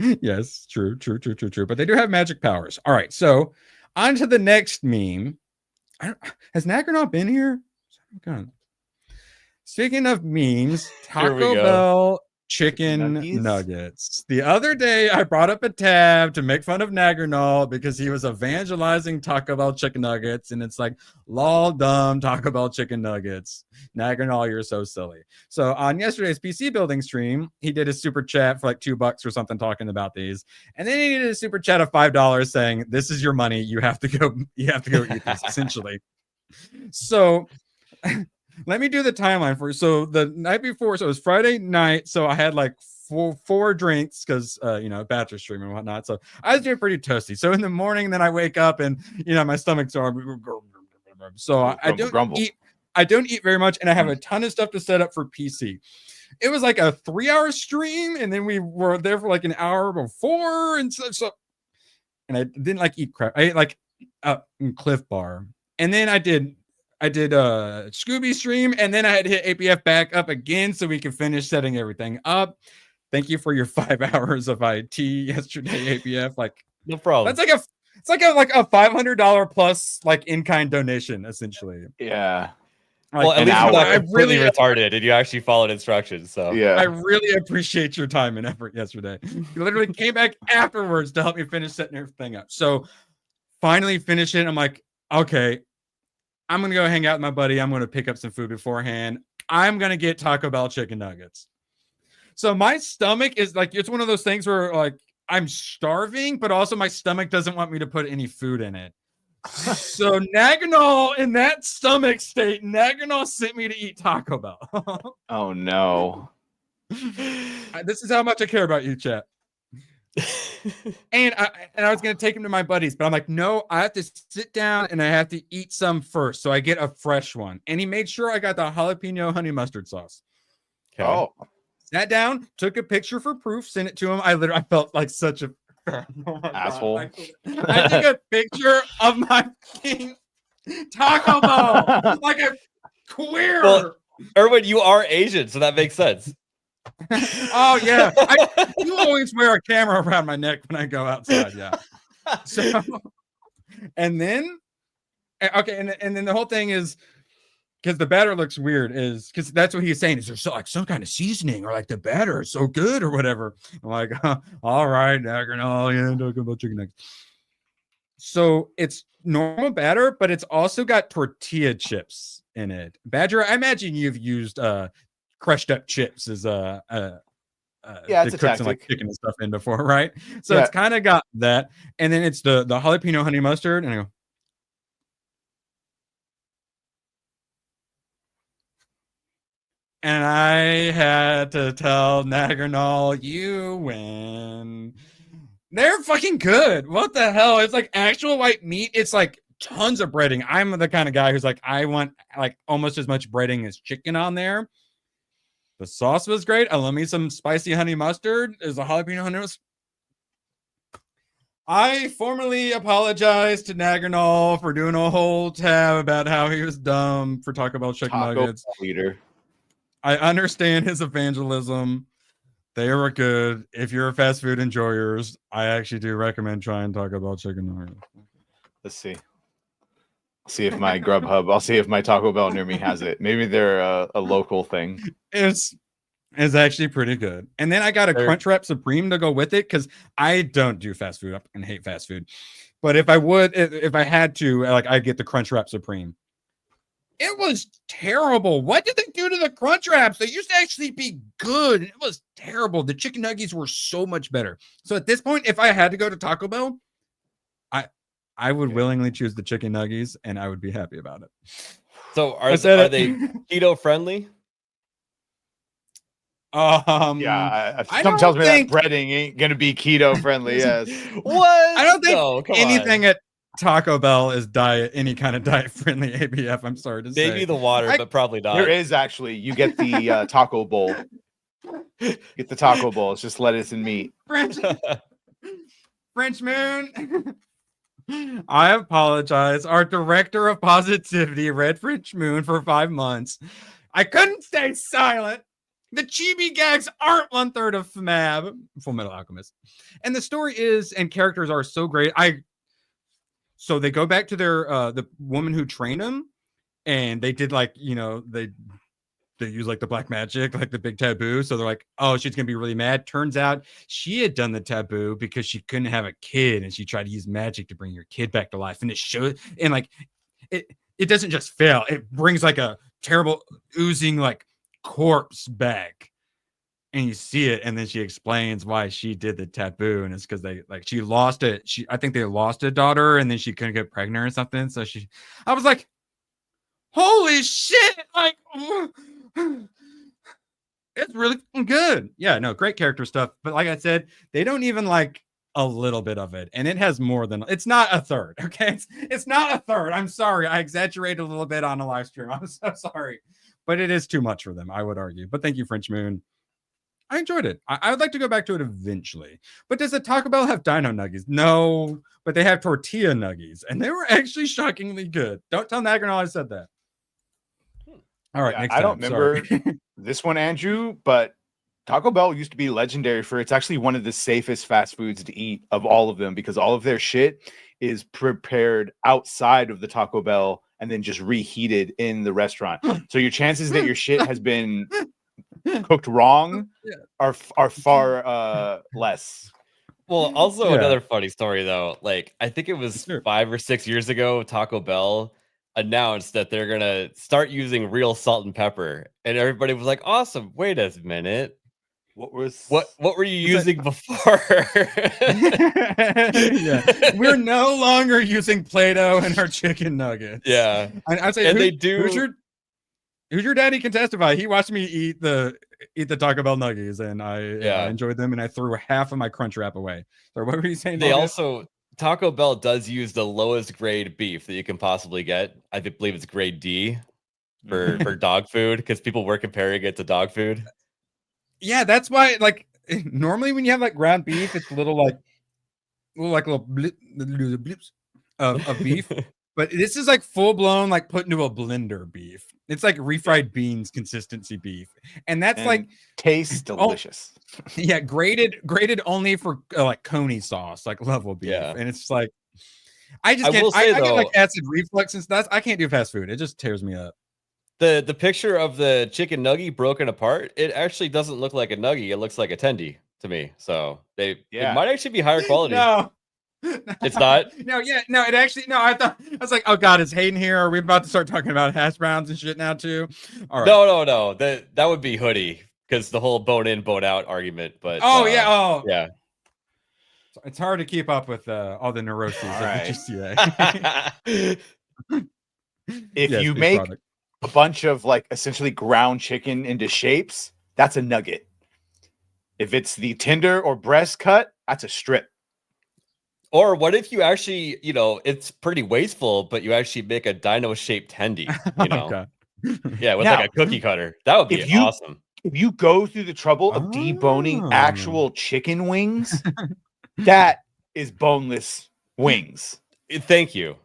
Yes, true. But they do have magic powers. All right, so on to the next meme. Has Nagarnaut been here? God. Speaking of memes, Taco Bell chicken Nuggies? nuggets. The other day, I brought up a tab to make fun of Nagarnal because he was evangelizing Taco Bell chicken nuggets, and it's like, lol, dumb Taco Bell chicken nuggets. Nagarnal, you're so silly. So on yesterday's PC building stream, he did a super chat for like $2 or something talking about these, and then he did a super chat of $5 saying, "This is your money. You have to go eat this." Essentially. So. Let me do the timeline for you. So the night before, so it was Friday night. So I had like four drinks because bachelor stream and whatnot. So I was doing pretty toasty. So in the morning, then I wake up and my stomach's so I don't eat very much, and I have a ton of stuff to set up for PC. It was like a 3-hour stream, and then we were there for like an hour before, and so and I didn't like eat crap. I ate like Cliff Bar, and then I did Scooby stream, and then I had to hit APF back up again so we could finish setting everything up. Thank you for your 5 hours of IT yesterday, APF. Like, no problem. That's like a $500 plus like in-kind donation, essentially. Yeah. Well, at least you're not completely retarded and you actually followed instructions. So yeah, I really appreciate your time and effort yesterday. You literally came back afterwards to help me finish setting everything up. So finally finish it. I'm like, okay, I'm going to go hang out with my buddy. I'm going to pick up some food beforehand. I'm going to get Taco Bell chicken nuggets. So my stomach is like, it's one of those things where like I'm starving, but also my stomach doesn't want me to put any food in it. So Naganol, in that stomach state, Naganol sent me to eat Taco Bell. Oh no. This is how much I care about you, chat. And I was going to take him to my buddies, but I'm like, no, I have to sit down and I have to eat some first. So I get a fresh one. And he made sure I got the jalapeno honey mustard sauce. Okay. Oh. Sat down, took a picture for proof, sent it to him. I felt like such a asshole. I took a picture of my fucking Taco Bell like a queer. Well, Erwin, you are Asian, so that makes sense. Oh yeah, you always wear a camera around my neck when I go outside. Yeah. So, and then and then the whole thing is because the batter looks weird is because that's what he's saying. Is there like some kind of seasoning or like the batter is so good or whatever? I'm like, all right, Nagarnal, yeah, talking about chicken nuggets. So it's normal batter, but it's also got tortilla chips in it. Badger, I imagine you've used crushed up chips as yeah, it's a tactic. Some, like chicken and stuff in before, right? So it's kind of got that, and then it's the jalapeno honey mustard, and I go, and I had to tell Nagarnal, you win. They're fucking good. What the hell? It's like actual white meat. It's like tons of breading. I'm the kind of guy who's like, I want like almost as much breading as chicken on there. The sauce was great. I love me some spicy honey mustard. There's a jalapeno honey mustard. I formally apologize to Nagarnal for doing a whole tab about how he was dumb for Taco Bell chicken nuggets. Leader. I understand his evangelism. They were good. If you're a fast food enjoyers, I actually do recommend trying Taco Bell chicken nuggets. Let's see. See if my Grubhub, I'll see if my Taco Bell near me has it. Maybe they're a local thing. It's actually pretty good. And then I got a Crunchwrap Supreme to go with it because I don't do fast food. I fucking hate fast food. But if I had to, like, I'd get the Crunchwrap Supreme. It was terrible. What did they do to the Crunchwraps? They used to actually be good. It was terrible. The chicken nuggets were so much better. So at this point, if I had to go to Taco Bell, I would willingly choose the chicken nuggets, and I would be happy about it. So are they keto friendly? Yeah, something tells me that breading ain't gonna be keto friendly. Yes. What? I don't think anything at Taco Bell is any kind of diet friendly. ABF. I'm sorry to say. Maybe the water, but probably not. There is actually. You get the taco bowl. Get the taco bowl. It's just lettuce and meat. French Moon. I apologize. Our director of positivity read French Moon for 5 months. I couldn't stay silent. The chibi gags aren't 1/3 of FMAB, Full Metal Alchemist. And the story is, and characters are so great. So they go back to their, the woman who trained them, and they did like, they they use like the black magic, like the big taboo. So they're like, oh, she's gonna be really mad. Turns out she had done the taboo because she couldn't have a kid, and she tried to use magic to bring her kid back to life. And it shows, and like it doesn't just fail; it brings like a terrible oozing like corpse back. And you see it, and then she explains why she did the taboo, and it's because she lost it. I think they lost a daughter, and then she couldn't get pregnant or something. So I was like, holy shit! Like, it's really good. Yeah, no, great character stuff. But like I said, they don't even like a little bit of it, and it has more than. It's not a third. Okay, it's not a third. I'm sorry, I exaggerated a little bit on a live stream. I'm so sorry, but it is too much for them, I would argue. But thank you, French Moon. I enjoyed it. I would like to go back to it eventually. But does the Taco Bell have dino nuggies? No, but they have tortilla nuggies, and they were actually shockingly good. Don't tell Nagranol I said that. All right, next I time. don't remember this one, Andrew, but Taco Bell used to be legendary for it's actually one of the safest fast foods to eat of all of them because all of their shit is prepared outside of the Taco Bell and then just reheated in the restaurant. So your chances that your shit has been cooked wrong are far less. Well, also another funny story though. Like I think it was 5 or 6 years ago, Taco Bell announced that they're gonna start using real salt and pepper, and everybody was like, "Awesome! Wait a minute, what were you using before?" Yeah, we're no longer using Play-Doh in our chicken nuggets. Yeah, I'd say, and they do. Who's your daddy can testify? He watched me eat the Taco Bell nuggies, and I enjoyed them, and I threw half of my Crunch Wrap away. So what were you saying? They also Taco Bell does use the lowest grade beef that you can possibly get. I believe it's grade D for dog food because people were comparing it to dog food. Yeah, that's why. Like normally when you have like ground beef, it's little blips of beef. But this is like full blown, like put into a blender beef. It's like refried beans consistency beef, and that's like tastes delicious. Yeah, graded only for like Coney sauce, like level beef, and it's like I just can't. I get like acid reflux and stuff. I can't do fast food. It just tears me up. The picture of the chicken nugget broken apart, it actually doesn't look like a nugget. It looks like a tendy to me. So it might actually be higher quality. No. It's not. It actually I was like, oh god, is Hayden here? Are we about to start talking about hash browns and shit now too? All right. No. That would be Hoodie because the whole bone in, bone out argument. But yeah. It's hard to keep up with all the neuroses of the GCA. If you make a bunch of like essentially ground chicken into shapes, that's a nugget. If it's the tender or breast cut, that's a strip. Or what if you actually, it's pretty wasteful, but you actually make a dino-shaped tendy, Yeah, with like a cookie cutter. That would be awesome. If you go through the trouble of deboning actual chicken wings, that is boneless wings. Thank you.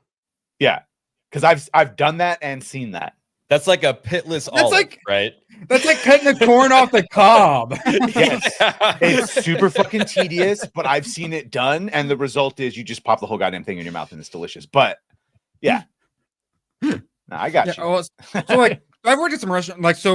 Yeah, because I've done that and seen that. That's like a pitless olive, right? That's like cutting the corn off the cob. Yes. It's super fucking tedious, but I've seen it done, and the result is you just pop the whole goddamn thing in your mouth and it's delicious. But yeah. No, I got you. So like I've worked at some restaurants,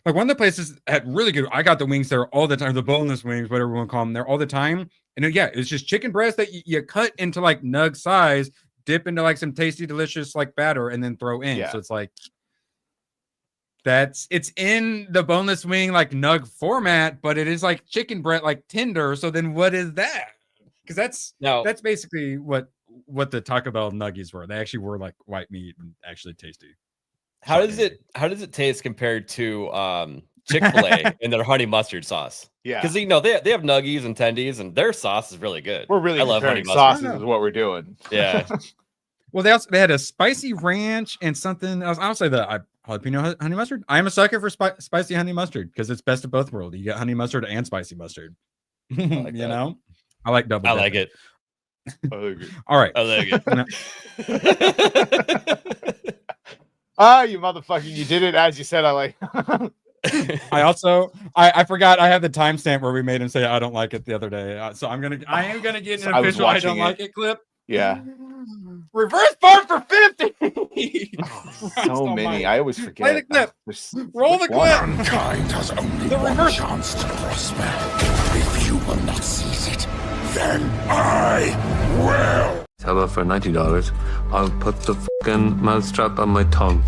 like one of the places had really good. I got the wings there all the time, the boneless wings, whatever you want to call them, there all the time. And it's just chicken breast that you cut into like nug size, dip into like some tasty, delicious like batter, and then throw in. Yeah. So it's like it's in the boneless wing like nug format, but it is like chicken breast, like tender. So then what is that? Because that's basically what the Taco Bell nuggies were. They actually were like white meat and actually tasty. How does it taste compared to Chick-fil-A and their honey mustard sauce? Yeah, because they have nuggies and tendies, and their sauce is really good. We're really love honey sauces is what we're doing. Yeah. Well, they had a spicy ranch and something else. I'll say that jalapeno honey mustard. I am a sucker for spicy honey mustard because it's best of both worlds. You get honey mustard and spicy mustard. I like double. I like it. All right. I like it. You motherfucker! You did it as you said. I like. I forgot. I have the timestamp where we made him say I don't like it the other day. So I am gonna get an official I don't like it clip. Yeah. Reverse bar for 50. So many. I always forget. Play the clip. Roll the clip. Mankind has only The one reverse- chance to prosper. If you will not seize it, then I will. How about for $90? I'll put the fucking mousetrap on my tongue.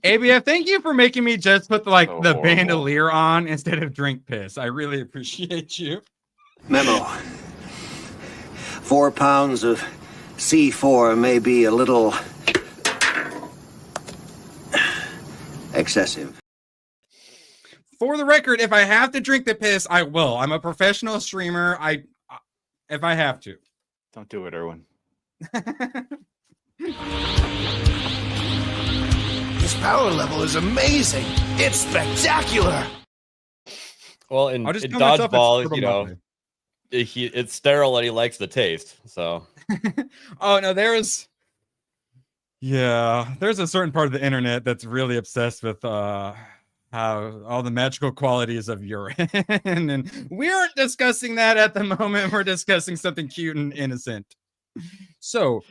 ABF, thank you for making me just put the So the horrible. bandolier on instead of drink piss. I really appreciate you. Memo. 4 pounds of C4 may be a little excessive. For the record, if I have to drink the piss, I will. I'm a professional streamer. If I have to. Don't do it, Erwin. His power level is amazing. It's spectacular. Well, in I'll just tell myself it's dodgeball, Turbo you know, Monday. it's sterile and he likes the taste. So Oh no, there's a certain part of the internet that's really obsessed with how all the magical qualities of urine, and we aren't discussing that at the moment. We're discussing something cute and innocent. So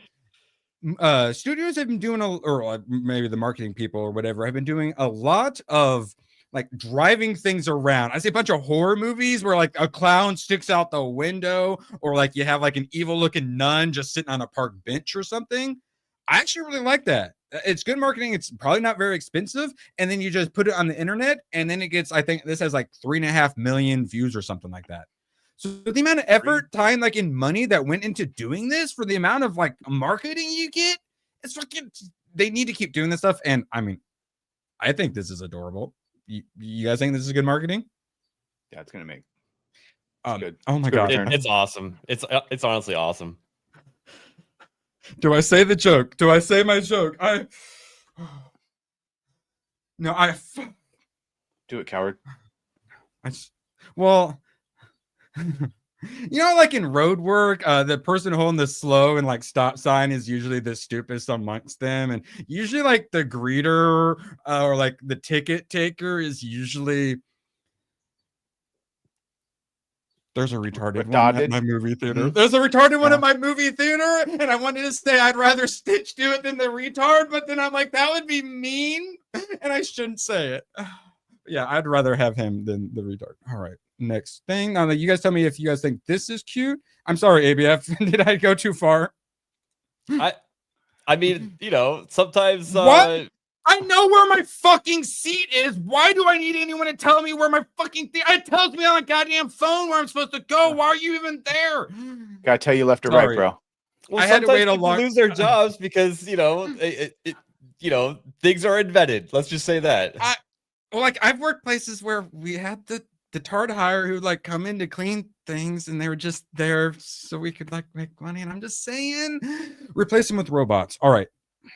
studios have been doing or maybe the marketing people or whatever have been doing a lot of like driving things around. I see a bunch of horror movies where like a clown sticks out the window, or like you have like an evil looking nun just sitting on a park bench or something. I actually really like that. It's good marketing. It's probably not very expensive. And then you just put it on the internet and then it gets, I think this has like 3.5 million views or something like that. So the amount of effort, time, like in money that went into doing this for the amount of like marketing you get, it's fucking, they need to keep doing this stuff. And I mean, I think this is adorable. You guys think this is good marketing? Yeah, it's gonna make good. Oh my god, it's awesome. It's honestly awesome. Do I say the joke? Do I say my joke? Do it, coward. Well, you know, like in road work, the person holding the slow and like stop sign is usually the stupidest amongst them, and usually like the greeter or like the ticket taker is usually. There's a retarded one at my movie theater. There's a retarded one at my movie theater, and I wanted to say I'd rather Stitch do it than the retard, but then I'm like, that would be mean, and I shouldn't say it. Yeah, I'd rather have him than the retard. All right, next thing. Now, you guys tell me if you guys think this is cute. I'm sorry, ABF. Did I go too far? I mean, you know, sometimes what? I know where my fucking seat is. Why do I need anyone to tell me where my fucking it tells me on a goddamn phone where I'm supposed to go? Why are you even there? Gotta tell you left or right, bro. Well, I had to wait a people long. lose their jobs because you know, you know, things are invented. Let's just say that. Well, like I've worked places where we had the tard hire who like come in to clean things, and they were just there so we could like make money. And I'm just saying, replace them with robots. All right.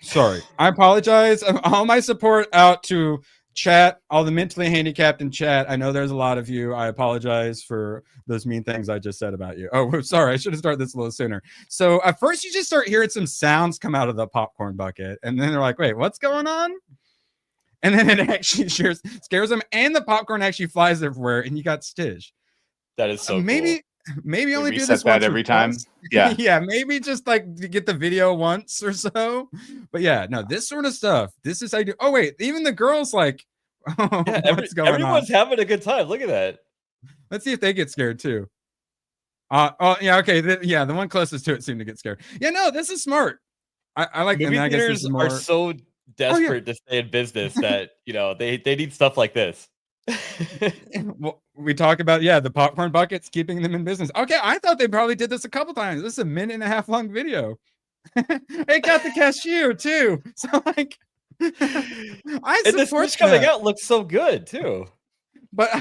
Sorry, I apologize. All my support out to chat, all the mentally handicapped in chat. I know there's a lot of you. I apologize for those mean things I just said about you. Oh, sorry. I should have started this a little sooner. So at first you just start hearing some sounds come out of the popcorn bucket, and then they're like, wait, what's going on? And then it actually scares them, and the popcorn actually flies everywhere, and you got Stitch. That is so maybe. Cool. Maybe only do reset this that once every or time. twice. Yeah. Yeah, maybe just like to get the video once or so. But yeah, no, this sort of stuff. This is how you do. Oh wait, even the girls like, oh, Yeah, what's going everyone's on? having a good time. Look at that. Let's see if they get scared too. Oh yeah, okay, the one closest to it seemed to get scared. Yeah, no, this is smart. I like. Movie I guess this theaters is more... are so desperate to stay in business that you know they need stuff like this. Well, we talk about the popcorn buckets keeping them in business. Okay, I thought they probably did this a couple times. This is a 1.5 minute long video. It got the cashier too. So like, I and the support Switch coming that. out looks so good too. But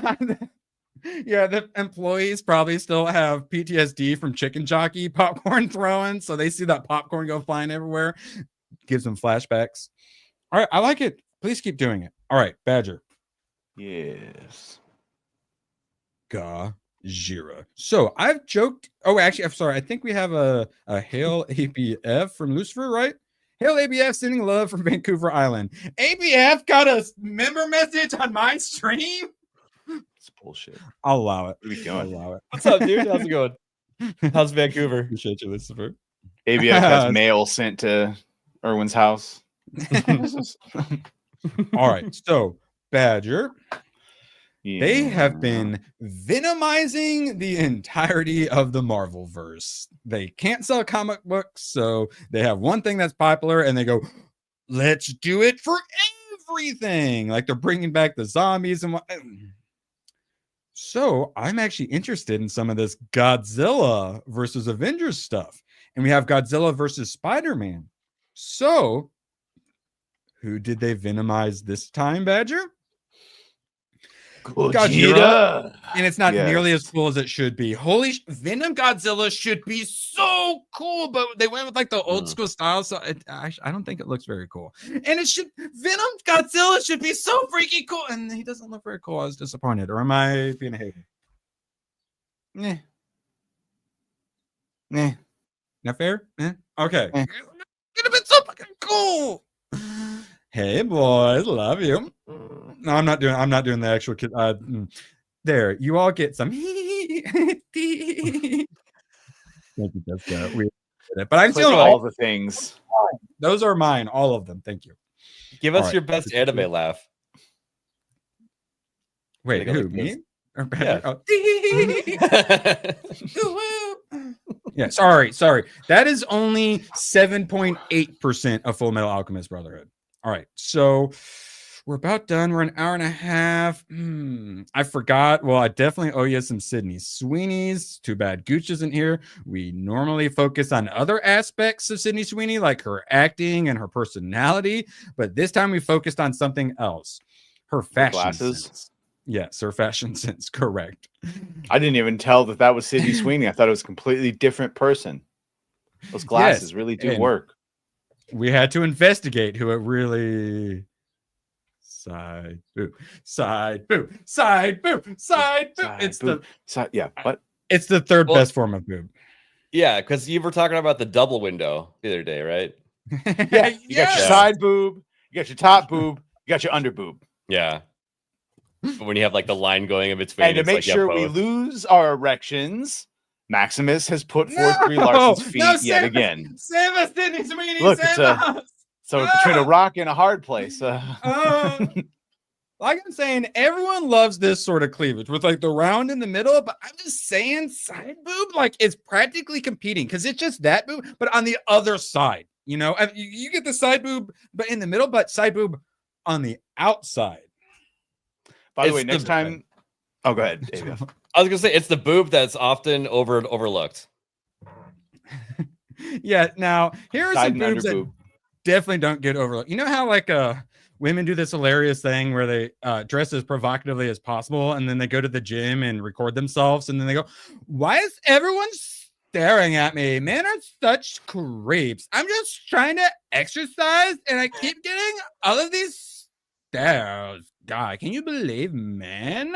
yeah, the employees probably still have PTSD from chicken jockey popcorn throwing, so they see that popcorn go flying everywhere. Gives them flashbacks. All right, I like it. Please keep doing it. All right, Badger. Yes. Gajira. So I've joked. Oh, actually, I'm sorry. I think we have a Hail ABF from Lucifer, right? Hail ABF sending love from Vancouver Island. ABF got a member message on my stream. bullshit. I'll allow it. What are we I'll doing? allow it. What's up, dude? How's it going? How's Vancouver? Appreciate you, Lucifer. ABF has mail sent to Erwin's house. All right, so Badger, they have been venomizing the entirety of the Marvel verse. They can't sell comic books, so they have one thing that's popular, and they go, "Let's do it for everything." Like they're bringing back the zombies and what. So I'm actually interested in some of this Godzilla versus Avengers stuff, and we have Godzilla versus Spider-Man. So, who did they venomize this time, Badger? Godzilla. And it's not nearly as cool as it should be. Venom Godzilla should be so cool, but they went with like the old school style, so I don't think it looks very cool. And Venom Godzilla should be so freaking cool, and he doesn't look very cool. I was disappointed, or am I being a hater? Not fair? Okay. Could have been so fucking cool. Hey boys, love you. No, I'm not doing the actual kid. There, you all get some. Thank you, Jessica. We did it. But I'm still all the things. Those are mine, all of them. Thank you. Give us your best anime laugh. Wait, who? Me? Or yeah. Yeah, sorry. That is only 7.8% of Full Metal Alchemist Brotherhood. All right, so we're about done. We're an hour and a half. I forgot. Well, I definitely owe you some Sydney Sweeney's. Too bad Gooch isn't here. We normally focus on other aspects of Sydney Sweeney, like her acting and her personality, but this time we focused on something else. Her fashion glasses. sense. Yes, her fashion sense. Correct. I didn't even tell that was Sydney Sweeney. I thought it was a completely different person. Those glasses really do work. We had to investigate who it really. Side boob. It's the third best form of boob. Yeah, because you were talking about the double window the other day, right? Yeah, you got your side boob, you got your top boob, you got your under boob. Yeah. But when you have like the line going in between, and to make sure we lose our erections, Maximus has put forth Brie Larson's feet yet again. Save us, Sydney Sweeney. Look, so between a rock and a hard place. Like I'm saying, everyone loves this sort of cleavage with like the round in the middle, but I'm just saying side boob like is practically competing because it's just that boob, but on the other side, you know, you get the side boob, but in the middle, but side boob on the outside. By the way, next time. Oh, go ahead, David. I was gonna say it's the boob that's often overlooked. Yeah. Now here are some boobs that definitely don't get overlooked. You know how like women do this hilarious thing where they dress as provocatively as possible, and then they go to the gym and record themselves, and then they go, "Why is everyone staring at me? Men are such creeps. I'm just trying to exercise, and I keep getting all of these stares. God, can you believe men?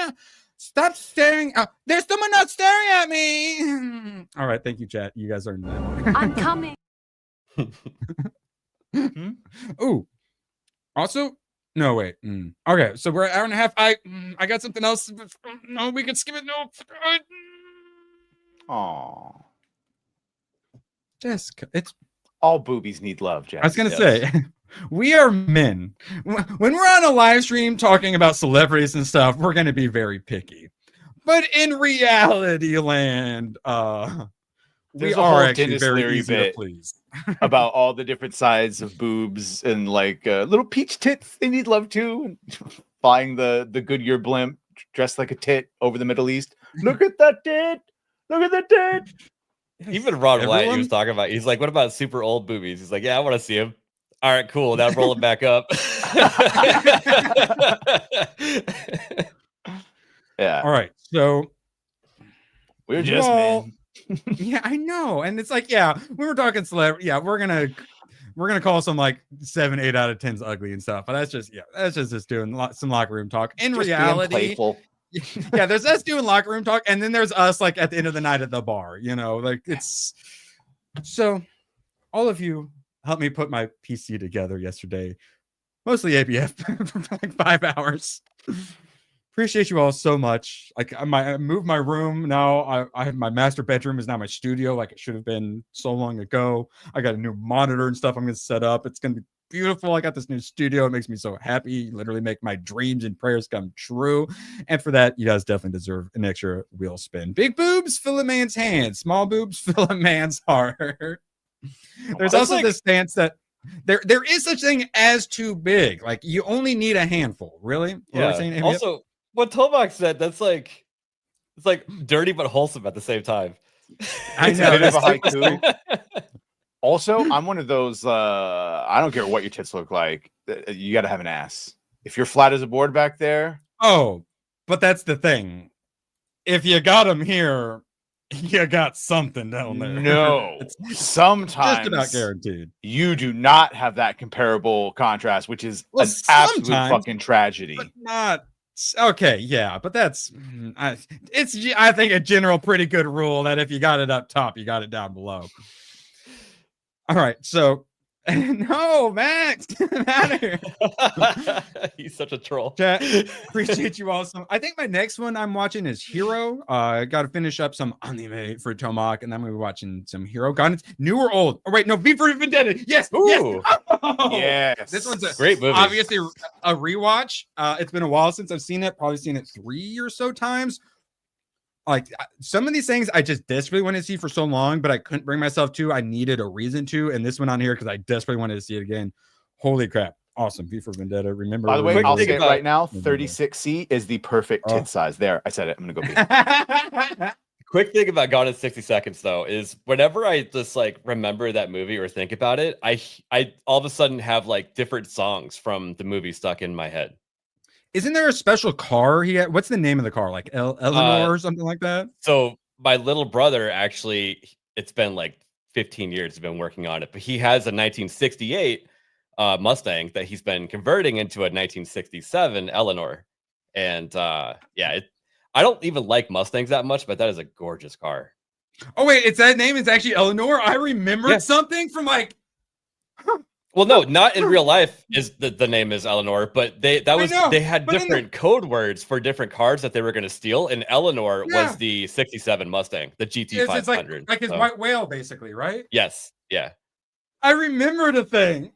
Stop staring. There's someone not staring at me." All right, thank you, chat. You guys are. I'm coming. Ooh. Also, no, wait. Okay, so we're an hour and a half. I got something else. No, we could skip it. No. Aww. Jessica, it's all boobies need love, Jessica. I was gonna say, we are men. When we're on a live stream talking about celebrities and stuff, we're gonna be very picky. But in reality land, we are actually very easy to please. About all the different sides of boobs and like little peach tits, they need love too. And flying the Goodyear blimp dressed like a tit over the Middle East. Look at that tit! Look at that tit! Even Ron White, he was talking about. He's like, "What about super old boobies?" He's like, "Yeah, I want to see him." All right, cool. Now roll it back up. Yeah. All right. So we're just men. Yeah, I know. And it's like, yeah, we were talking celebrity. Yeah, we're gonna call some like 7, 8 out of 10s ugly and stuff. But that's just doing some locker room talk. In just reality, yeah, there's us doing locker room talk, and then there's us like at the end of the night at the bar. You know, like it's so. All of you helped me put my PC together yesterday, mostly ABF for like 5 hours. Appreciate you all so much. Like I moved my room now. I have my master bedroom is now my studio, like it should have been so long ago. I got a new monitor and stuff I'm gonna set up. It's gonna be beautiful. I got this new studio. It makes me so happy. Literally make my dreams and prayers come true. And for that, you guys definitely deserve an extra wheel spin. Big boobs fill a man's hand. Small boobs fill a man's heart. There's also this stance that there is such thing as too big. Like you only need a handful. Really? Yeah. Also, what Tomac said, it's like dirty but wholesome at the same time. I know. A bit of a haiku. Also, I'm one of those. I don't care what your tits look like. You got to have an ass. If you're flat as a board back there. Oh, but that's the thing. If you got them here, you got something down there. No, sometimes just about guaranteed. You do not have that comparable contrast, which is an absolute fucking tragedy. But not okay. Yeah, but that's I think a general pretty good rule that if you got it up top, you got it down below. All right, so no, Max, get out of here. He's such a troll. Chat, appreciate you all. I think my next one I'm watching is Hero. I got to finish up some anime for Tomac, and then we'll be watching some Hero. Gone new or old? Oh wait, no, V for Vendetta. Yes, ooh, yes. This one's a great movie. Obviously, a rewatch. It's been a while since I've seen it. Probably seen it 3 or so times. Like some of these things I just desperately wanted to see for so long, but I couldn't bring myself to. I needed a reason to, and this one on here because I desperately wanted to see it again. Holy crap. Awesome. V for Vendetta. Remember. By the way, I'll say it right now, 36C is the perfect tit size. There, I said it. I'm gonna go pee. Quick thing about Gone in 60 Seconds though is whenever I just like remember that movie or think about it, I all of a sudden have like different songs from the movie stuck in my head. Isn't there a special car he had? What's the name of the car? Like Eleanor or something like that? So my little brother actually, it's been like 15 years he's been working on it, but he has a 1968 Mustang that he's been converting into a 1967 Eleanor. And yeah, I don't even like Mustangs that much, but that is a gorgeous car. Oh wait, it's that name is actually Eleanor. I remembered something from like well, no, not in real life is the name is Eleanor, but they had different code words for different cars that they were going to steal, and Eleanor was the 67 Mustang, the GT 500. It's like his white whale, basically, right? Yes, yeah. I remember the thing.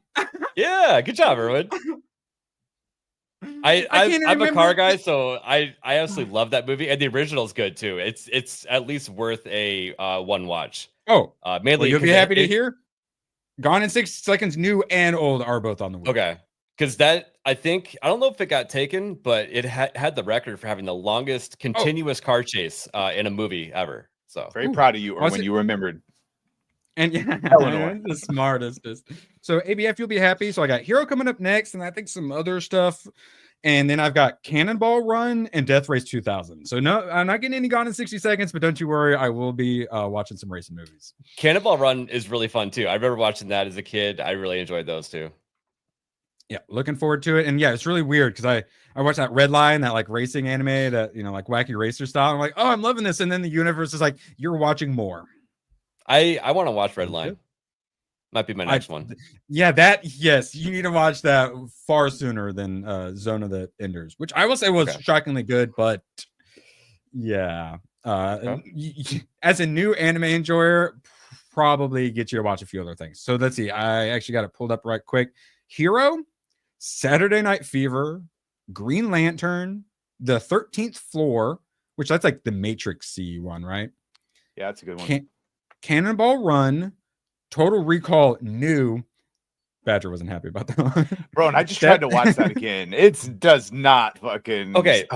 Yeah, good job, Erwin. I'm a car guy, so I absolutely love that movie, and the original is good too. It's at least worth a one watch. Oh, mainly well, you'll be happy to hear. Gone in 60 Seconds, new and old, are both on the wheel. Okay, because that I don't know if it got taken, but it had the record for having the longest continuous car chase in a movie ever. So very proud of you, or when you remembered. And yeah, Eleanor, the smartest. So ABF, you'll be happy. So I got Hero coming up next, and I think some other stuff. And then I've got Cannonball Run and Death Race 2000. So no, I'm not getting any Gone in 60 Seconds, but don't you worry, I will be watching some racing movies. Cannonball Run is really fun too. I remember watching that as a kid. I really enjoyed those too. Yeah, looking forward to it. And yeah, it's really weird because I watched that Red Line, that like racing anime, that like wacky racer style. I'm like, oh, I'm loving this. And then the universe is like, you're watching more. I want to watch Red Line. Might be my next one. Yeah, yes, you need to watch that far sooner than Zone of the Enders, which I will say was shockingly good, but yeah. As a new anime enjoyer, probably get you to watch a few other things. So let's see. I actually got it pulled up right quick. Hero, Saturday Night Fever, Green Lantern, The 13th Floor, which that's like the Matrix C one, right? Yeah, that's a good one. Cannonball Run, Total Recall new. Badger wasn't happy about that one. Bro, and I just tried to watch that again. It does not fucking... Okay.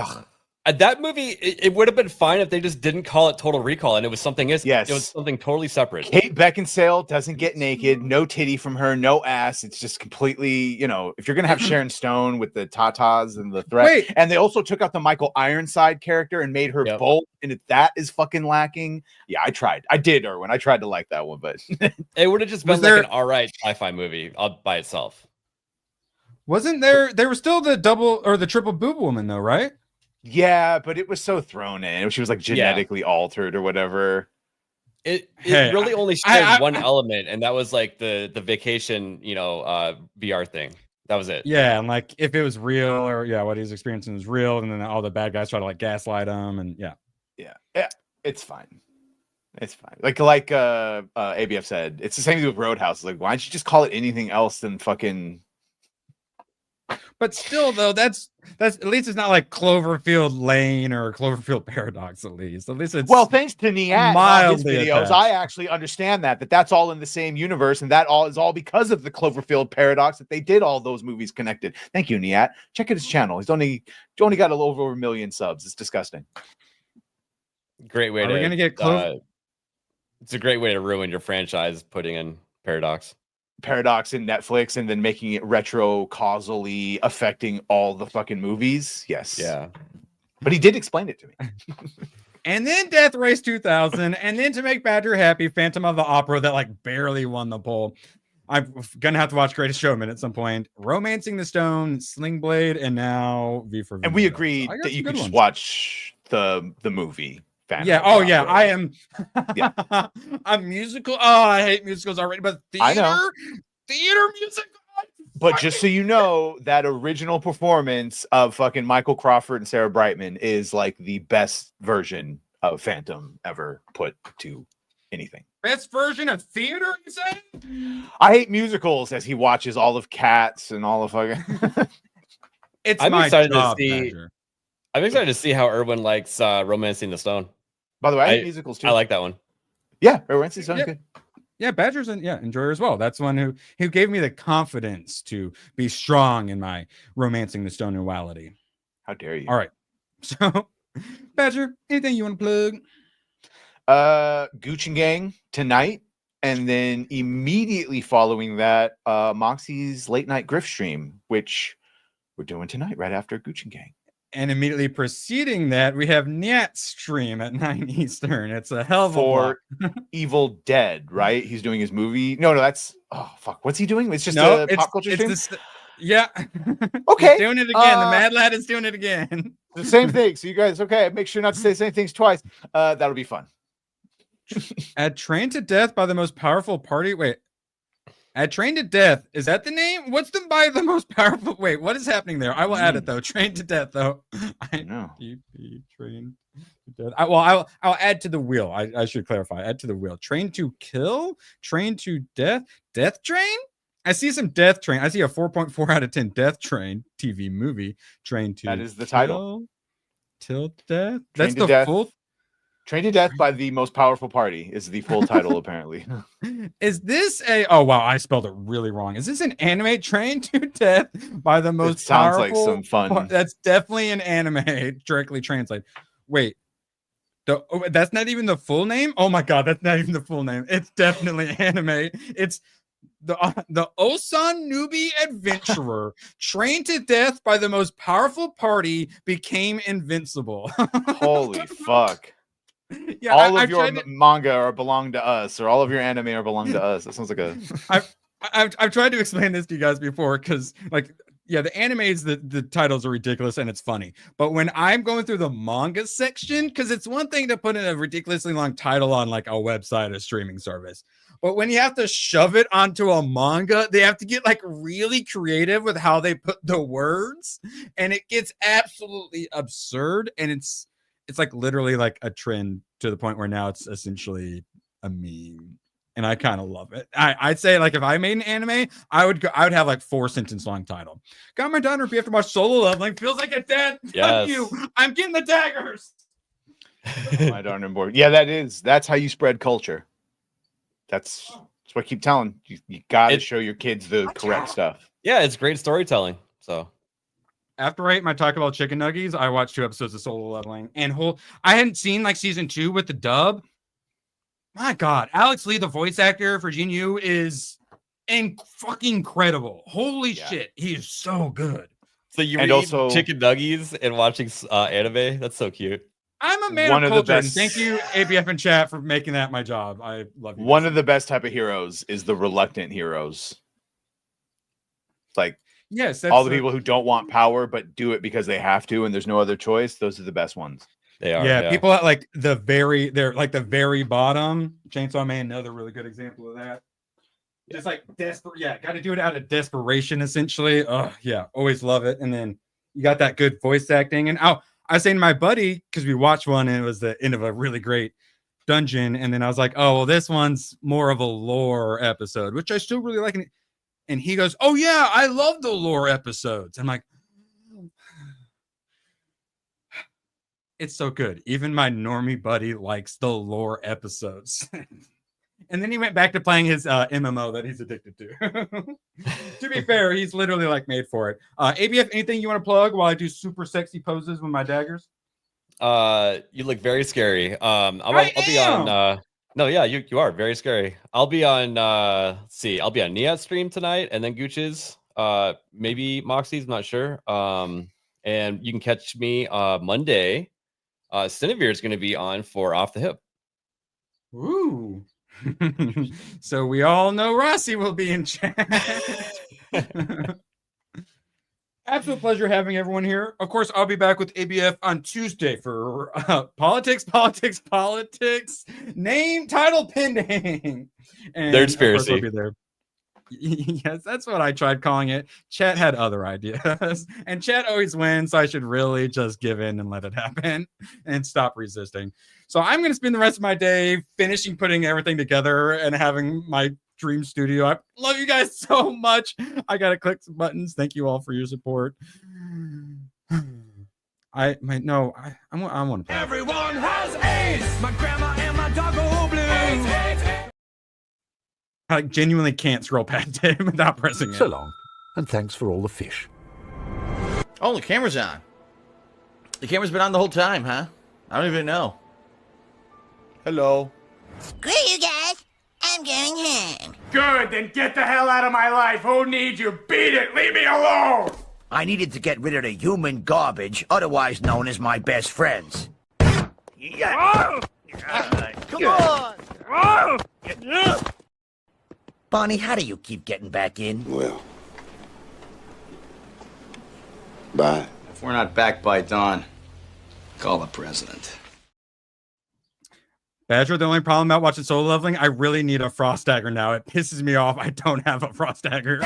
That movie, it would have been fine if they just didn't call it Total Recall and it was something it was something totally separate. Kate Beckinsale doesn't get naked, no titty from her, no ass. It's just completely, if you're gonna have Sharon Stone with the tatas and the threat, and they also took out the Michael Ironside character and made her bold, and if that is fucking lacking, yeah, I did, Erwin. I tried to like that one, but it would have just been like an alright sci-fi movie all by itself. Wasn't there was still the double or the triple boob woman though, right? Yeah, but it was so thrown in. She was like genetically altered or whatever. It really only shared one element, and that was like the vacation, VR thing. That was it. Yeah, and like if it was real or what he was experiencing was real, and then all the bad guys try to like gaslight him, and yeah, it's fine. It's fine. Like ABF said, it's the same thing with Roadhouse. Like, why don't you just call it anything else than fucking? But still, though, that's at least it's not like Cloverfield Lane or Cloverfield Paradox. At least it's thanks to Niat and his videos, I actually understand that's all in the same universe, and that all is all because of the Cloverfield Paradox that they did all those movies connected. Thank you, Niat. Check out his channel. He's only got a little over 1 million subs. It's disgusting. Great way We're gonna get it's a great way to ruin your franchise, putting in Paradox in Netflix and then making it retro causally affecting all the fucking movies. Yes. Yeah. But he did explain it to me. And then Death Race 2000, and then to make Badger happy, Phantom of the Opera that like barely won the poll. I'm gonna have to watch Greatest Showman at some point. Romancing the Stone, Sling Blade, and now V for Vendetta. And we agreed that you could just watch the movie. Yeah. Oh, yeah. I am. Yeah. I'm musical. Oh, I hate musicals already. But theater music. But just so you know, that original performance of fucking Michael Crawford and Sarah Brightman is like the best version of Phantom ever put to anything. Best version of theater, you say? I hate musicals as he watches all of Cats and all of fucking. I'm excited to see how Erwin likes Romancing the Stone. By the way, I hate musicals too. I like that one. Yeah, Romancing the Stone is good. Yeah, Badger's enjoy her as well. That's one who gave me the confidence to be strong in my Romancing the Stone duality. How dare you? All right. So, Badger, anything you want to plug? Gucci Gang tonight, and then immediately following that, Moxie's late night grift stream, which we're doing tonight right after Gucci Gang. And immediately preceding that, we have Nyat stream at 9 Eastern. It's a hell of a for Evil Dead, right? He's doing his movie. No, that's what's he doing? It's just a pop culture stream. Yeah. Okay. He's doing it again. The Mad Lad is doing it again. The same thing. So you guys, okay, make sure not to say the same things twice. That'll be fun. At Train to Death by the most powerful party. Wait. At Train to Death, is that the name? What's the by the most powerful? Wait, what is happening there? I will add it though. Train to Death though. I know. Train to Death. I'll add to the wheel. I should clarify. Add to the wheel. Train to Kill. Train to Death. Death Train. I see some Death Train. I see a 4.4 out of 10 Death Train TV movie. Train to. That is the title. Till Death. That's the full. Train to Death by the most powerful party is the full title, apparently. Is this oh wow, I spelled it really wrong. Is this an anime? Train to Death by the most sounds powerful? Like some fun. That's definitely an anime directly translated. Wait, that's not even the full name? Oh my god, that's not even the full name. It's definitely anime. It's the Osan Newbie Adventurer trained to death by the most powerful party became invincible. Holy fuck. Yeah, all of your manga are belong to us, or all of your anime are belong to us. That sounds like a. I've tried to explain this to you guys before because, like, yeah, the animes, the titles are ridiculous and it's funny. But when I'm going through the manga section, because it's one thing to put in a ridiculously long title on like a website, a streaming service. But when you have to shove it onto a manga, they have to get like really creative with how they put the words, and it gets absolutely absurd. And it's like literally like a trend to the point where now it's essentially a meme. And I kind of love it. I'd say like if I made an anime, I would have like 4-sentence long title. Got my daughter. We have to watch Solo Leveling. Feels like a dad. Yes. You. I'm getting the daggers. My darn board. Yeah, that's how you spread culture. That's what I keep telling you. You got to show your kids the correct stuff. Yeah, it's great storytelling. So. After I ate my Taco Bell chicken nuggets, I watched 2 episodes of Solo Leveling, and I hadn't seen like season 2 with the dub. My God, Alex Lee, the voice actor for Jinyu, is fucking incredible. Holy shit, he is so good. So you eat chicken nuggets and watching anime? That's so cute. I'm a man of culture, and thank you, ABF and chat, for making that my job. I love you. One of the best type of heroes is the reluctant heroes. Like. Yes, all the people who don't want power but do it because they have to and there's no other choice. Those are the best ones. They are. Yeah, people at like they're like the very bottom. Chainsaw Man, another really good example of that. Just like desperate. Yeah, got to do it out of desperation, essentially. Oh, yeah, always love it. And then you got that good voice acting. And I was saying to my buddy, because we watched one and it was the end of a really great dungeon. And then I was like, oh, well, this one's more of a lore episode, which I still really like. And he goes, oh, yeah, I love the lore episodes. I'm like, it's so good. Even my normie buddy likes the lore episodes. And then he went back to playing his MMO that he's addicted to. To be fair, he's literally like made for it. ABF, anything you want to plug while I do super sexy poses with my daggers? You look very scary. I'll be on. No, yeah, you are very scary. I'll be on. Let's see, I'll be on Nia's stream tonight, and then Gooch's. Maybe Moxie's, I'm not sure. And you can catch me Monday. Cinevere is going to be on for Off the Hip. Ooh. So we all know Rossi will be in chat. Absolute pleasure having everyone here. Of course, I'll be back with ABF on Tuesday for politics. Name, title pending. And Their conspiracy. Of course, I'll be there. Yes, that's what I tried calling it. Chat had other ideas, and chat always wins. So I should really just give in and let it happen and stop resisting. So I'm going to spend the rest of my day finishing putting everything together and having my dream studio. I love you guys so much. I got to click some buttons. Thank you all for your support. I want to. Everyone has AIDS. My grandma and my dog go blue. I genuinely can't scroll past it without pressing it. So long, and thanks for all the fish. Oh, the camera's on. The camera's been on the whole time, huh? I don't even know. Hello. Screw you guys. I'm going home. Good, then get the hell out of my life. Who needs you? Beat it. Leave me alone. I needed to get rid of the human garbage, otherwise known as my best friends. Oh! Come on! Bonnie, how do you keep getting back in? Well, bye. If we're not back by dawn, call the president. Badger, the only problem about watching Solo Leveling, I really need a Frost Dagger now. It pisses me off. I don't have a Frost Dagger.